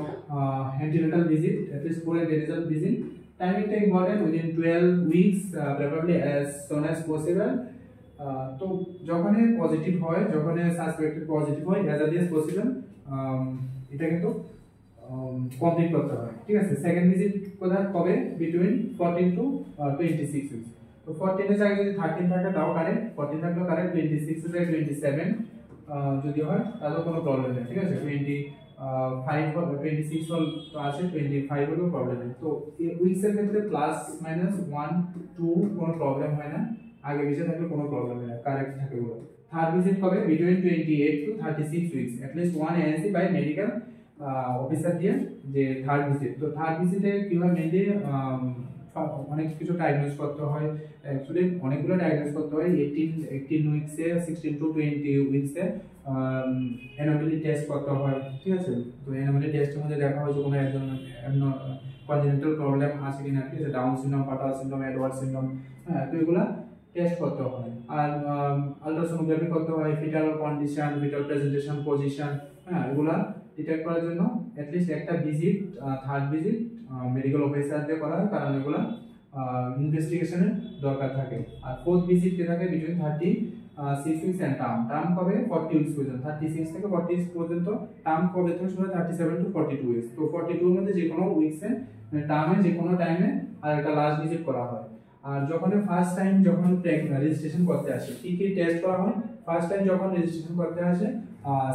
antenatal visit, at least 4 antenatal visit. Timing is important, within 12 weeks, preferably as soon as possible. তো যখনই পজিটিভ হয়, যখনই সাসপেক্টেড পজিটিভ হয়, as early as possible এটা কিন্তু কমপ্লিট করতে হয়, ঠিক আছে? সেকেন্ড ভিজিট কবে? Between 14 to 26 weeks. তো 14 এর জায়গায় যদি 13 থাকে তাও কারেক্ট, 14 থাকলেও কারেক্ট, 26 এর জায়গায় 27 যদি হয় তাহলে কোনো প্রবলেম নেই, ঠিক আছে? 26 হল তো আছে, 25 হলেও প্রবলেম নেই। তো এই উইকসের ক্ষেত্রে প্লাস মাইনাস 1-2 কোনো প্রবলেম হয় না, আগে পিছিয়ে থাকলে কোনো প্রবলেম হয় না, কারেক্ট থাকে ওগুলো। থার্ড ভিজিট কবে? Between 28 to 36 weeks, at least 1 ANC by medical officer দিয়ে যে থার্ড ভিজিট। তো থার্ড ভিজিটে কি হয়, মেনলি অনেক কিছু ডায়াগনোজ করতে হয়, অ্যাকচুয়ালি অনেকগুলো ডায়াগনোজ করতে হয়। 18 উইকসে, 16 to 20 উইকসে অ্যানোমালি টেস্ট করতে হয়, ঠিক আছে। তো অ্যানোমালি টেস্টের মধ্যে দেখা হয় যে কোনো একজন কনজেনিটাল প্রবলেম আছে কিনা, ঠিক আছে, Down syndrome, Patau syndrome, Edward syndrome, হ্যাঁ, তো এগুলা টেস্ট করতে হয়। আর আলট্রাসোনোগ্রাফি করতে হয়, fetal condition, fetal presentation, position, হ্যাঁ, এগুলা ডিটেক্ট করার জন্য অ্যাটলিস্ট একটা visit, third visit medical officer দিয়ে করা হয়, কারণ এগুলা ইনভেস্টিগেশনের দরকার থাকে। আর ফোর্থ ভিজিট কে থাকে বিটুইন 36 উইকস এন্ড টার্ম কবে 40 উইকস পর্যন্ত, 36 থেকে 40 উইকস পর্যন্ত, টার্ম কবে থেকে শুরু হয় 37 টু 42 উইকস। তো 42 এর মধ্যে যে কোনো উইকসে, টার্মে যে কোনো টাইমে আর একটা লাস্ট ভিজিট করা হয়। আর যখন ফার্স্ট টাইম যখন রেজিস্ট্রেশন করতে আসে, কি কি টেস্ট করা হয়? ফার্স্ট টাইম যখন রেজিস্ট্রেশন করতে আসে,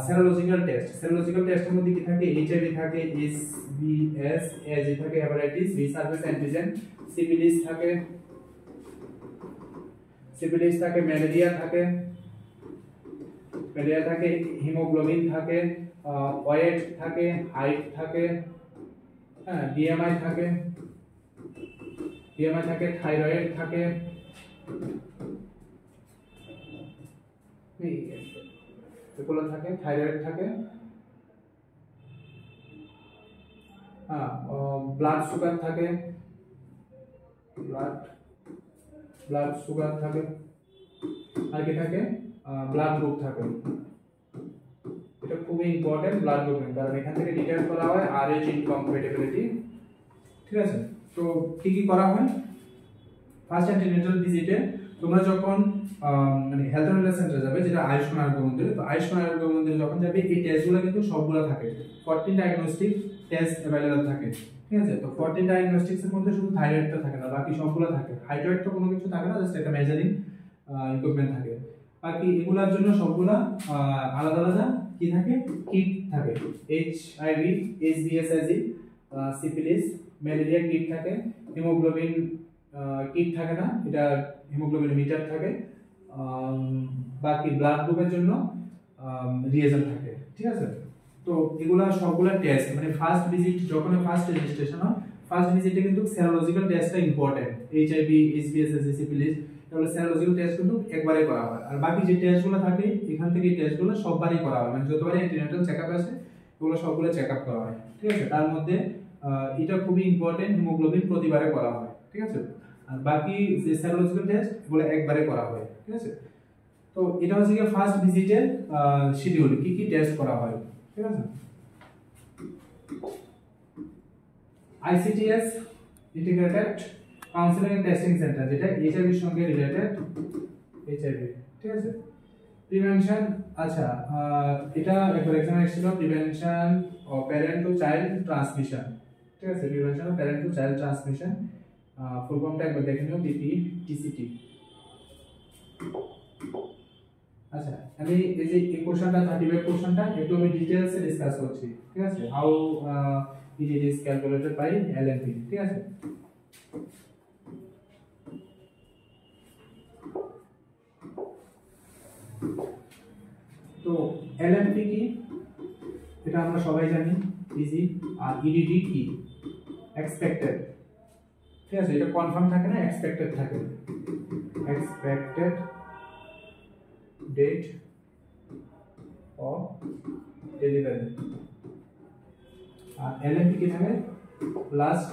সেরোলজিক্যাল টেস্ট, সেরোলজিক্যাল টেস্টের মধ্যে কি থাকে? এইচআইভি থাকে, এসবিএস, এজি থাকে, hepatitis B surface antigen, syphilis থাকে, ম্যালেরিয়া থাকে, হিমোগ্লোবিন থাকে, ওয়েট থাকে, হাইট থাকে, হ্যাঁ, বিএমআই থাকে, থাইরয়েড থাকে, এগুলো থাকে, থাইরয়েড থাকে, হ্যাঁ, ব্লাড সুগার থাকে, ব্লাড সুগার থাকে, আর কি থাকে? ব্লাড গ্রুপ থাকে। এটা খুবই ইম্পর্টেন্ট, ব্লাড গ্রুপ, কারণ এখান থেকে ডিটেক্ট করা হয় আরএইচ ইনকম্প্যাটিবিলিটি, ঠিক আছে। তো কি কি করা হয়? ফার্স্ট অ্যান্টিনেটাল ভিজিটে তোমরা যখন মানে হেলথ অ্যান্ড সেন্টারে যাবে, যেটা আয়ুষ্মান আরোগ্য মন্দিরে, তো আয়ুষ্মান আরোগ্য মন্দিরে যখন যাবে, এই টেস্টগুলো কিন্তু সবগুলো থাকে, 14 ডায়াগনস্টিক টেস্ট अवेलेबल থাকে, ঠিক আছে। তো 14 ডায়াগনস্টিক্স এর মধ্যে শুধু থাইরয়েডটা থাকে না, বাকি সবগুলো থাকে। হাইড্রয়েড তো কোনো কিছু থাকে না, জাস্ট একটা মেজারিং ইকুইপমেন্ট থাকে। বাকি এগুলোর জন্য সবগুলা আলাদা আলাদা কি থাকে? কিট থাকে। এইচআইভি, এসবিএসএজি, সিফিলিস, ম্যালেরিয়া কিট থাকে, হিমোগ্লোবিন কিট থাকে না, এটা হিমোগ্লোবিন মিটার থাকে, বাকি ব্লাড গ্রুপের জন্য রিয়েজেন্ট থাকে, ঠিক আছে। তো এগুলা সবগুলা টেস্ট, মানে ফার্স্ট ভিজিট যখন ফার্স্ট রেজিস্ট্রেশন হয়, ফার্স্ট ভিজিটে কিন্তু সেরোলজিক্যাল টেস্টটা ইম্পর্টেন্ট। এইচআইভি, এসবিএসএজি, সিফিলিস, তাহলে সেরোলজিক্যাল টেস্ট কিন্তু একবারে করা হয়। আর বাকি যে টেস্টগুলো থাকে এখান থেকে এই টেস্টগুলো সববারই করা হয়, মানে যতবারই অ্যান্টিনেটাল চেকআপ আসে এগুলো সবগুলো চেকআপ করা হয়, ঠিক আছে। তার মধ্যে এটা খুবই ইম্পর্টেন্ট, হিমোগ্লোবিন প্রতিবারে করা হয়, ঠিক আছে। আর বাকি যে সেরোলজিক্যাল টেস্ট এগুলো একবারে করা হয়, ঠিক আছে। তো এটা হচ্ছে কি ফার্স্ট ভিজিটের শিডিউল, কি কি টেস্ট করা হয়, ঠিক আছে। ICTS, integrated counselling and testing centre, যেটা এইচআইভি এর সঙ্গে রিলেটেড, এইচআইভি, ঠিক আছে। প্রিভেনশন, আচ্ছা, এটা একবার এক্সাম এসেছিল, prevention of parent to child transmission, ঠিক আছে। Prevention of parent to child transmission, full ফর্মটা একবার দেখে নিও, পিপিটিসিটি। আচ্ছা, আমি এই যে এই কোশ্চেনটা 35 কোশ্চেনটা একটু আমি ডিটেইলসে ডিসকাস করছি, ঠিক আছে। How it is calculated by LMP, ঠিক আছে। তো এলএনপি কি এটা আমরা সবাই জানি, ইজি। আর ইডিডি কি? এক্সপেক্টেড, ঠিক আছে। এটা কনফার্ম থাকে না, এক্সপেক্টেড থাকে, এক্সপেক্টেড ডেট অফ ডেলিভারি। আর এলএনপি কি থাকে? লাস্ট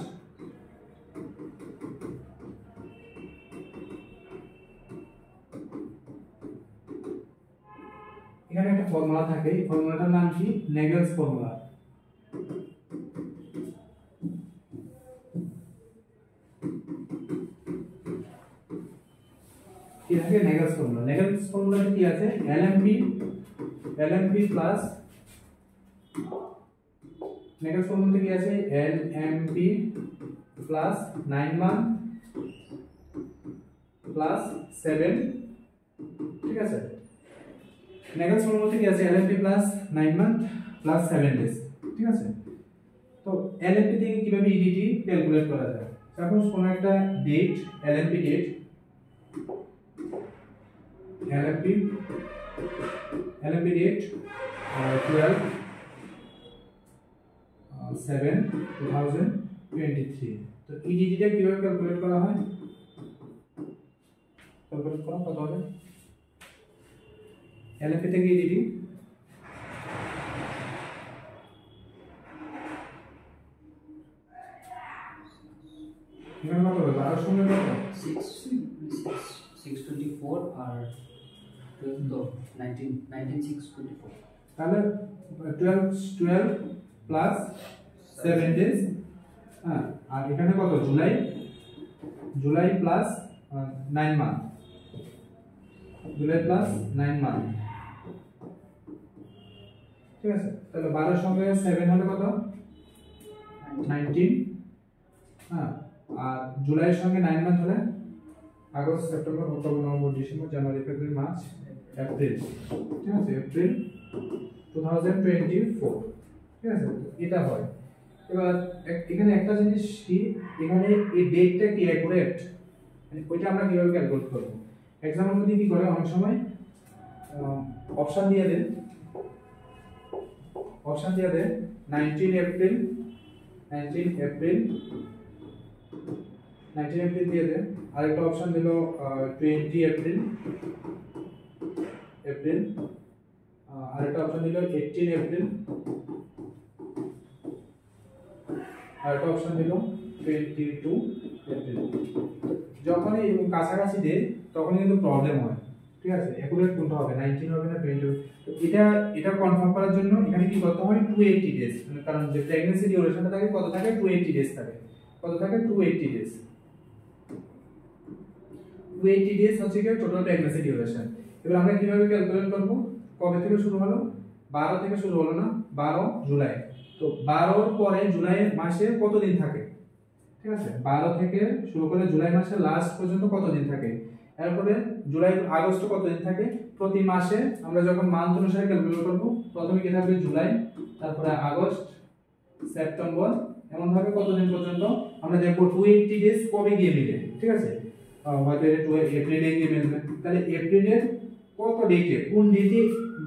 এখানে একটা ফর্মুলা থাকে, এই ফর্মুলাটার নাম কি? নেগেলস ফর্মুলা। কি থাকে? নেগেলস ফর্মুলা। নেগেলস ফর্মুলাতে কি আছে? এলএমপি প্লাস, নেগেলস ফর্মুলাতে কি আছে? এলএমপি প্লাস 9 মান প্লাস 7, ঠিক আছে। নেগেলস ফর্মুলাতে কি আছে? এলএমপি প্লাস 9 মান প্লাস 7 ডেজ, ঠিক আছে। তো এলএমপি থেকে কিভাবে ইডিটি ক্যালকুলেট করা যায়? সাপোজ কোন একটা date, LMP date, LMP date 12/7/2023। তো EDD টা কিভাবে ক্যালকুলেট করা হয়? ক্যালকুলেট করা কত হবে? LMP থেকে EDD এখানে কত হবে 12 সঙ্গে কত 624 আর 12 তো 19624 তাহলে 12 প্লাস 7 ডেজ। হ্যাঁ, আর এখানে কত July plus 9 month, July plus 9 month. ঠিক আছে, তাহলে 12 সঙ্গে 7 হলে কত 19। হ্যাঁ, আর জুলাইয়ের সঙ্গে 9 মান্থ হলে August, September, October, November, December, January, February, March, April. ঠিক আছে, এপ্রিল 2024। ঠিক আছে, এটা হয়। এবার এখানে একটা জিনিস কি, এখানে এই ডেটটা কি অ্যাকুরেট, মানে ওইটা আমরা কিভাবে ক্যালকুলেট করব? এক্সাম্পল মধ্যে কি করে অনেক সময় অপশন দিয়ে দেন 19 এপ্রিল 19 এপ্রিল দিয়ে দেন। আরেকটা অপশন দিল 20 এপ্রিল আরেকটা অপশন দিল 18 এপ্রিল, আরেকটা অপশন দিল 22 এপ্রিল। যখনই এরকম কাছাকাছি দেয় তখন কিন্তু প্রবলেম হয়। ঠিক আছে, অ্যাকুরেট কোনটা হবে, 19 হবে না 20? তো এটা কনফার্ম করার জন্য এখানে কি করতে হয় 280 ডেজ, কারণ যে প্রেগন্যান্সি ডিউরেশনটা থাকে কত থাকে 280 ডেজ থাকে। কত থাকে 280 ডেজ। 280 ডেজ হচ্ছে কি টোটাল প্রেগন্যান্সি ডিউরেশন। এবার আমরা কিভাবে ক্যালকুলেট করব? কবে থেকে শুরু হলো? 12 থেকে শুরু হলো না, 12 জুলাই। তো 12 এর পরে জুলাই মাসে কত দিন থাকে? ঠিক আছে, 12 থেকে শুরু করে জুলাই মাসের লাস্ট পর্যন্ত কত দিন থাকে? এরপরে জুলাই আগস্ট কত দিন থাকে? প্রতি মাসে আমরা যখন মান্থ অনুসারে ক্যালকুলেট করব, প্রথমে কি থাকবে জুলাই, তারপরে আগস্ট, সেপ্টেম্বর, এমন ভাবে কতদিন পর্যন্ত আমরা দেখব 280 ডেজ কবে গিয়ে মিলে। ঠিক আছে, হয়তো এটা এপ্রিলে গিয়ে মিলবে। তাহলে এপ্রিলের কত ডেটে, কোন ডেটে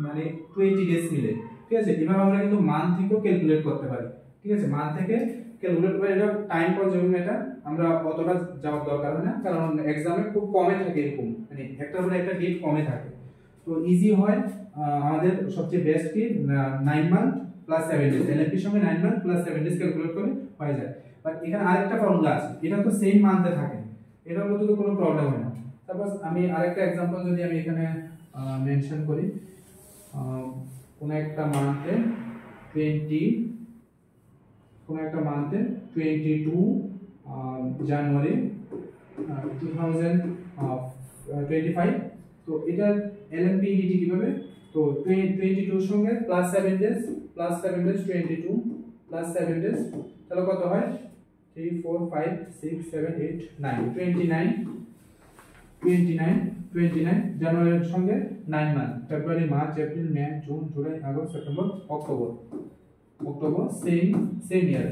মানে 280 ডেজ মিলে। ঠিক আছে, এভাবে আমরা কিন্তু মান্থ থেকেও ক্যালকুলেট করতে পারি। ঠিক আছে, মান্থ থেকে ক্যালকুলেট করে এটা টাইম কনজিউমিং, এটা আমরা অতটা যাওয়ার দরকার হয় না, কারণ এক্সামে খুব কমে থাকে এরকম, মানে একটার পরে একটা ডেট কমে থাকে। তো ইজি হয়। আমাদের সবচেয়ে বেস্ট কি 9 মান্থ প্লাস 7 ডেজ, এলএলপির সঙ্গে 9 মান্থ প্লাস 7 ডেজ ক্যালকুলেট করে হয়ে যায়। বাট এখানে আরেকটা ফর্মুলা আছে, এটা তো সেম মান্থে থাকে, এটার মধ্যে তো কোনো প্রবলেম হয় না। সাপোজ আমি আরেকটা एग्जांपल যদি আমি এখানে মেনশন করি, কোন একটা মান্থে 22 জানুয়ারি 2025। তো এটা এলএমপিইডি কিভাবে? তো 22 এর সঙ্গে প্লাস 7 ডেজ 22 প্লাস 7 ডেজ, তাহলে কত হয় 3 4 5 6 7 8 9 29 জানুয়ারির সঙ্গে 9 month, February, March, April, May, June, July, August, September, October same year.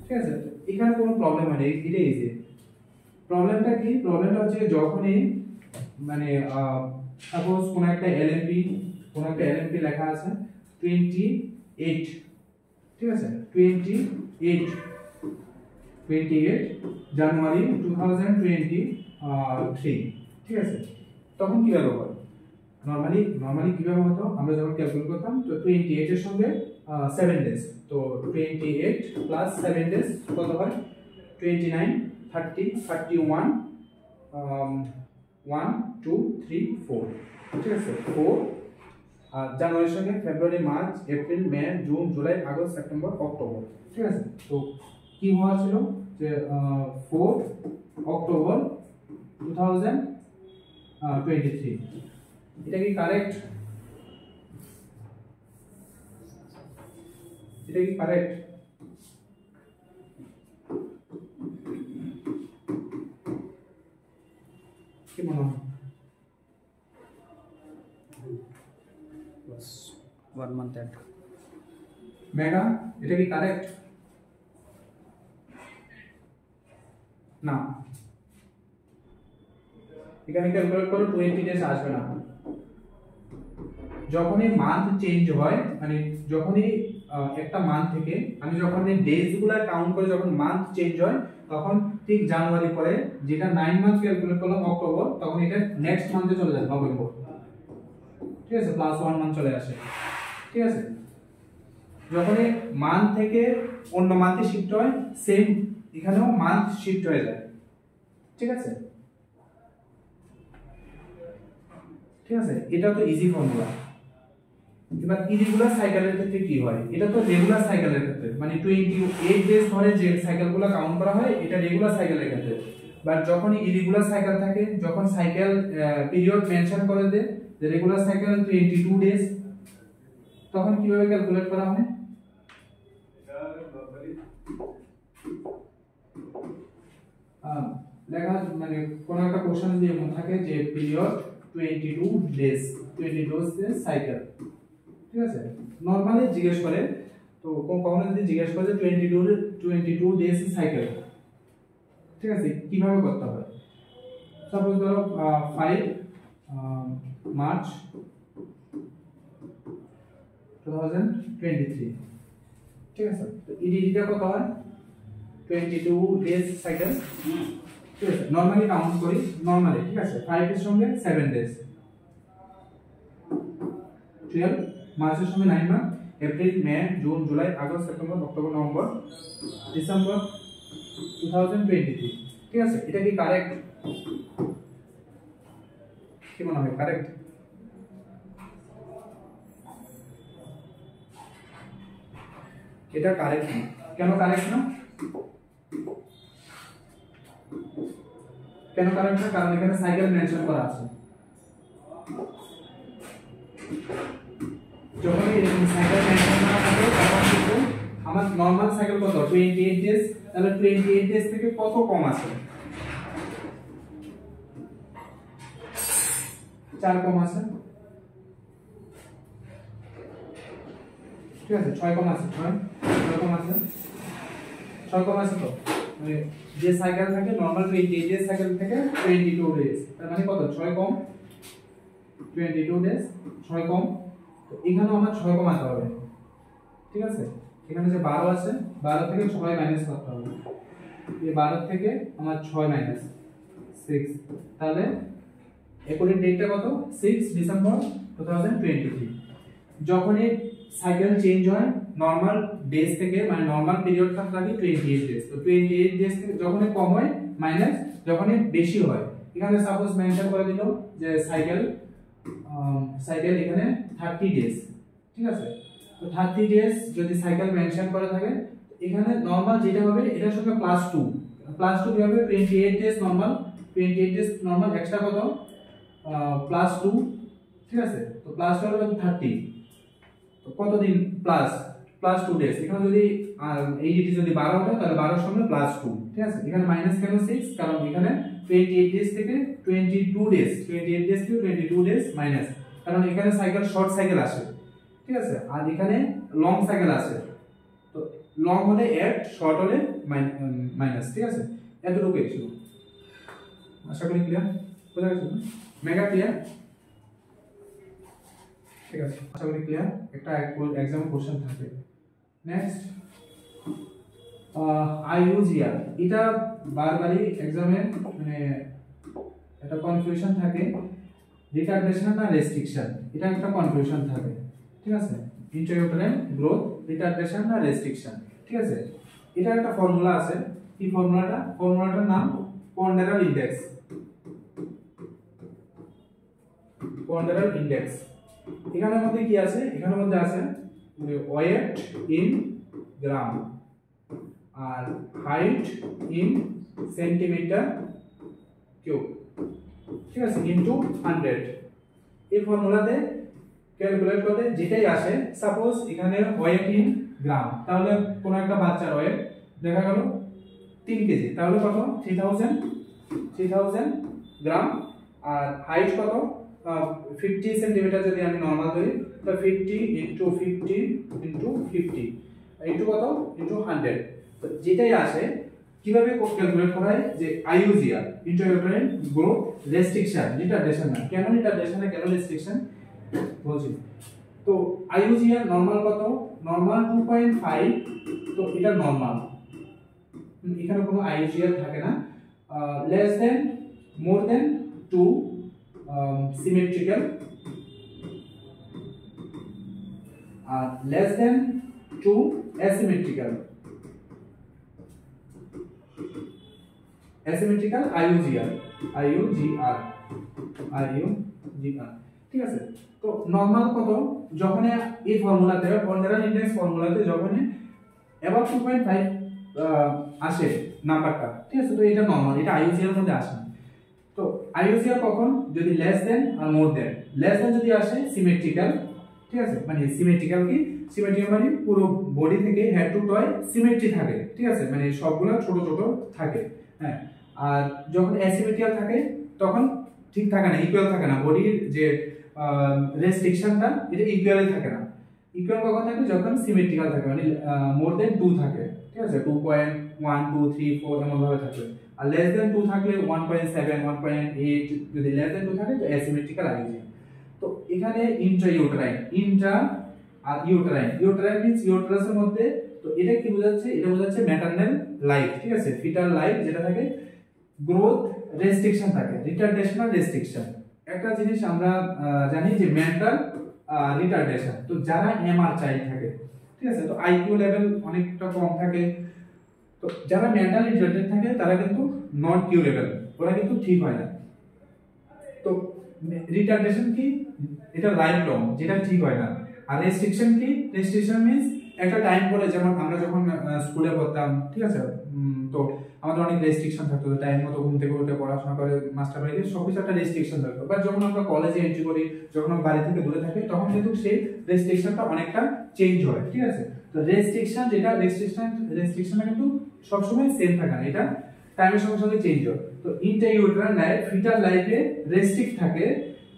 ঠিক আছে, এখানে কোনো প্রবলেম হয় না, এটা ইজি। প্রবলেমটা কি? প্রবলেমটা হচ্ছে যখনই মানে সাপোজ কোন একটা এলএমপি লেখা আছে 28, ঠিক আছে 28 জানুয়ারি 2023। ঠিক আছে, তখন কিভাবে হবে? নরমালি কিভাবে হতো, আমরা যখন ক্যালকুলেট করতাম তো 28 এর সঙ্গে 7 ডেজ, তো 28 প্লাস 7 ডেজ কত হয় 29 30 31 1 2 3 4। ঠিক আছে, 4 জানুয়ারির সঙ্গে February, March, April, May, June, July, August, September, October. ঠিক আছে, তো কি হওয়া ছিল যে 4 অক্টোবর 2023। এটা কি কারেক্ট? এটা কি কারেক্ট? কি মনে হয়? 1 month add মেগা, এটা কি কারেক্ট? না, এখানে ক্যালকুলেট করো 20 ডেজ আসবে না। যখনই মান্থ চেঞ্জ হয়, মানে যখনই একটা মান্থ থেকে আমি যখন এই ডেজগুলা কাউন্ট করে যখন মান্থ চেঞ্জ হয়, তখন ঠিক জানুয়ারি পরে যেটা 9 মান্থ ক্যালকুলেট করলাম অক্টোবর, তখন এটা নেক্সট মান্থে চলে যায় নভেম্বর। ঠিক আছে, প্লাস 1 মান্থ চলে আসে। ঠিক আছে, যখন এই মান্থ থেকে অন্য মান্থে শিফট হয়, সেম এখানেও মান্থ শিফট হয়ে যায়, ঠিক আছে? ঠিক আছে, এটা তো ইজি ফর্মুলা। এবার ইরেগুলার সাইকেলের ক্ষেত্রে কি হয়? এটা তো রেগুলার সাইকেলের ক্ষেত্রে, মানে 28 ডেজ ধরে যে সাইকেলগুলো কাউন্ট করা হয় এটা রেগুলার সাইকেলের ক্ষেত্রে। বাট যখন ইরেগুলার সাইকেল থাকে, যখন সাইকেল পিরিয়ড মেনশন করে দেয় যে রেগুলার সাইকেল 22 ডেজ, তখন কিভাবে ক্যালকুলেট করা হয়? লেখা মানে কোন একটা কোশ্চেন যদি এমন থাকে যে পিরিয়ড 22 ডেজ, 22 ডেজ সাইকেল, ঠিক আছে? নরমালি জিজ্ঞেস করে, তো কখনো যদি জিজ্ঞেস করে যে 22 ডেজ সাইকেল, ঠিক আছে, কিভাবে করতে হবে? সাপোজ ধরো 5 মার্চ 2023, ঠিক আছে? তো ইডিটা কত হয়? 22 ডেজ সাইকেল, ঠিক আছে? নরমালি কাউন্ট করি, নরমালি, ঠিক আছে? 5 এর সঙ্গে 7 ডেজ, 12 মার্চের সঙ্গে 9 মাস, April, May, June, July, August, September, October, November, December 2023, ঠিক আছে? এটা কি কারেক্ট? কি মনে হয় কারেক্ট? এটা কারেক্ট না। কেন কারেক্ট না? কেন কারেক্ট না? কারণ এখানে সাইকেল মেনশন করা আছে। যখন এরকম সাইকেল মেনশন করা থাকে তখন কিন্তু আমার নরমাল সাইকেল কত? 28 ডেজ। তাহলে 28 ডেজ থেকে কত কম আছে? 4 কম আছে, ঠিক আছে? 6 কম আছে, 6 কম আছে, 6 কম আছে। তো মানে যে সাইকেল থাকে নরমাল 28 ডেজ সাইকেল থেকে 22 ডেজ, তার মানে কত? 6 কম 22 ডেজ, 6 কম। তো এখানেও আমার 6 কমাতে হবে, ঠিক আছে? এখানে যে 12 আছে, 12 থেকে 6 মাইনাস করতে হবে। এই 12 থেকে আমার 6 মাইনাস 6, তাহলে অ্যাকর্ডিং ডেটটা কত? 6 ডিসেম্বর 2023। যখনই সাইকেল চেঞ্জ হয় নরমাল ডেজ থেকে, মানে নরমাল পিরিয়ড থাকে 28 ডেজ, তো 28 ডেজ থেকে যখনই কম হয় মাইনাস, যখনই বেশি হয়, এখানে সাপোজ মেনশন করে দিল যে সাইকেল এখানে 30 ডেজ, ঠিক আছে? তো 30 ডেজ যদি সাইকেল মেনশন করে থাকে, এখানে নরমাল যেটা হবে এটার সঙ্গে +2 কি হবে? 28 days normal, 28 days normal, extra কত? +2, ঠিক আছে? তো +2 হলো 30, তো কতদিন +2 ডেজ। এখানে যদি এই ডিটি যদি 12 হয় তাহলে 12 এর সঙ্গে +2, ঠিক আছে? এখানে মাইনাস কেন 6? কারণ এখানে 28 ডেজ থেকে 22 ডেজ, 28 ডেজ থেকে 22 ডেজ মাইনাস, কারণ এখানে সাইকেল শর্ট সাইকেল আসে, ঠিক আছে? আর এখানে লং সাইকেল আসে, তো লং হলে এড, শর্ট হলে মাইনাস, ঠিক আছে? এতটুকুই ছিল। আশা করি ক্লিয়ার, বুঝা গেছে? মেগা ক্লিয়ার, ঠিক আছে? আশা করি ক্লিয়ার। একটা এক্সাম কোশ্চেন থাকে। নেক্সট আইইউজিআর, এটা বারবারই এক্সামে মানে একটা কনফিউশন থাকে, রিটার্ডেশন না রেস্ট্রিকশন, এটা একটা কনফিউশন থাকে, ঠিক আছে? ইন্ট্রাইউটেরাইন গ্রোথ, রিটার্ডেশন না রেস্ট্রিকশন, ঠিক আছে? এটা একটা ফর্মুলা আছে। কি ফর্মুলাটা? ফর্মুলাটার নাম পন্ডারাল ইনডেক্স। পন্ডারাল ইনডেক্স এখানের মধ্যে কি আছে? এখানের মধ্যে আছে ওয়েট ইন গ্রাম আর হাইট ইন সেন্টিমিটার কিউব, ঠিক আছে? ইনটু 100। এই ফর্মুলাতে ক্যালকুলেট করতে যেটাই আসে, সাপোজ এখানে ওয়েট ইন গ্রাম, তাহলে কোন একটা বাচ্চার ওয়েট দেখা গেল 3 কেজি, তাহলে কত? 3000 গ্রাম। আর হাইট কত? 50 সেন্টিমিটার যদি আমি নরমাল ধরি, তো 50 ইনটু 50 ইনটু 50 ইনটু কত? ইনটু 100। তো যেটাই আসে কিভাবে ক্যালকুলেট করা হয়? যে আইইউজিআর, ইন্ট্রাইউটেরাইন গ্রোথ রেস্ট্রিকশন, রিটার্ডেশন না। কেন রিটার্ডেশন না, কেন রেস্ট্রিকশন বলছি। তো আইইউজিআর নরমাল কত? নরমাল 2.5, তো এটা নরমাল, এখানে কোনো আইইউজিআর থাকে না। Less than, more than 2, symmetrical, আর less than 2 asymmetrical. Asymmetrical IUGR, IUGR, IUGR, ঠিক আছে। তো নরমাল কত, যখন এই ফর্মুলাতে পন্ডারাল ইনডেক্স ফর্মুলাতে যখন অ্যাবাভ 2.5 আসে নাম্বারটা, ঠিক আছে, তো এটা নরমাল, এটা IUGR এর মধ্যে আসে না। তো IUGR কখন, যদি লেস দেন আর মোর দেন। লেস দেন যদি আসে সিমেট্রিক্যাল, ঠিক আছে, মানে সিমেট্রিক্যাল কি, সিমেট্রিক্যাল মানে পুরো বডি থেকে হেড টু টয় সিমেট্রি থাকে, ঠিক আছে, মানে সবগুলো ছোট ছোট থাকে, হ্যাঁ। আর যখন অ্যাসিমেট্রিক্যাল থাকে তখন ঠিক থাকে না, ইকুয়াল থাকে না, বডির যে রেস্ট্রিকশনটা এটা ইকুয়ালি থাকে না। ইকুয়াল কখন থাকে, যখন সিমেট্রিক্যাল থাকে, মানে মোর দেন 2 থাকে, ঠিক আছে, 2.1 2 3 4 এমন ভাবে থাকে। আর লেস দেন 2 থাকলে 1.7 1.8, যদি লেস দেন 2 থাকে তো অ্যাসিমেট্রিক্যাল IUGR। তো এখানে ইন্ট্রা আর ইউটেরাইন মিন্স ইউটেরাসের মধ্যে, তো এটা কি বোঝাচ্ছে, এটা বোঝাচ্ছে ম্যাটারনাল লাইফ, ঠিক আছে, ফিটাল লাইফ যেটা থাকে, গ্রোথ রেস্ট্রিকশন থাকে, রিটার্ডেশনাল রেস্ট্রিকশন। একটা জিনিস আমরা জানি যে মেন্টাল রিটার্ডেশন, তো যারা MR চাইল্ড থাকে, ঠিক আছে, তো IQ লেভেল অনেকটা কম থাকে, তো যারা মেন্টালি রিটার্ডেড থাকে তারা কিন্তু নট কিউরেবল, ওরা কিন্তু ঠিক হয় না। তো রিটার্ডেশন কি, এটা লাইফ লং, যেটা ঠিক হয় না। আর রেস্ট্রিকশন কি, রেস্ট্রিকশন মিন্স একটা টাইম পরে, যেমন আমরা যখন স্কুলে পড়তাম, ঠিক আছে, তো আমাদের অনেক রেস্ট্রিকশন থাকতো, টাইম মতো ঘুম থেকে উঠে পড়াশোনা করে মাস্টার বাড়িতে সবকিছু একটা রেস্ট্রিকশন থাকতো। বাট যখন আমরা কলেজে এন্ট্রি করি, যখন আমরা বাড়ি থেকে দূরে থাকি, তখন কিন্তু সেই রেস্ট্রিকশনটা অনেকটা চেঞ্জ হয়, ঠিক আছে। তো রেস্ট্রিকশন যেটা, রেস্ট্রিকশনটা কিন্তু সবসময় সেম থাকে না, এটা টাইমের সঙ্গে সঙ্গে চেঞ্জ হয়। তো ইন্ট্রাইউটেরাইন লাইফ, ফিটাল লাইফে রেস্ট্রিক্ট থাকে,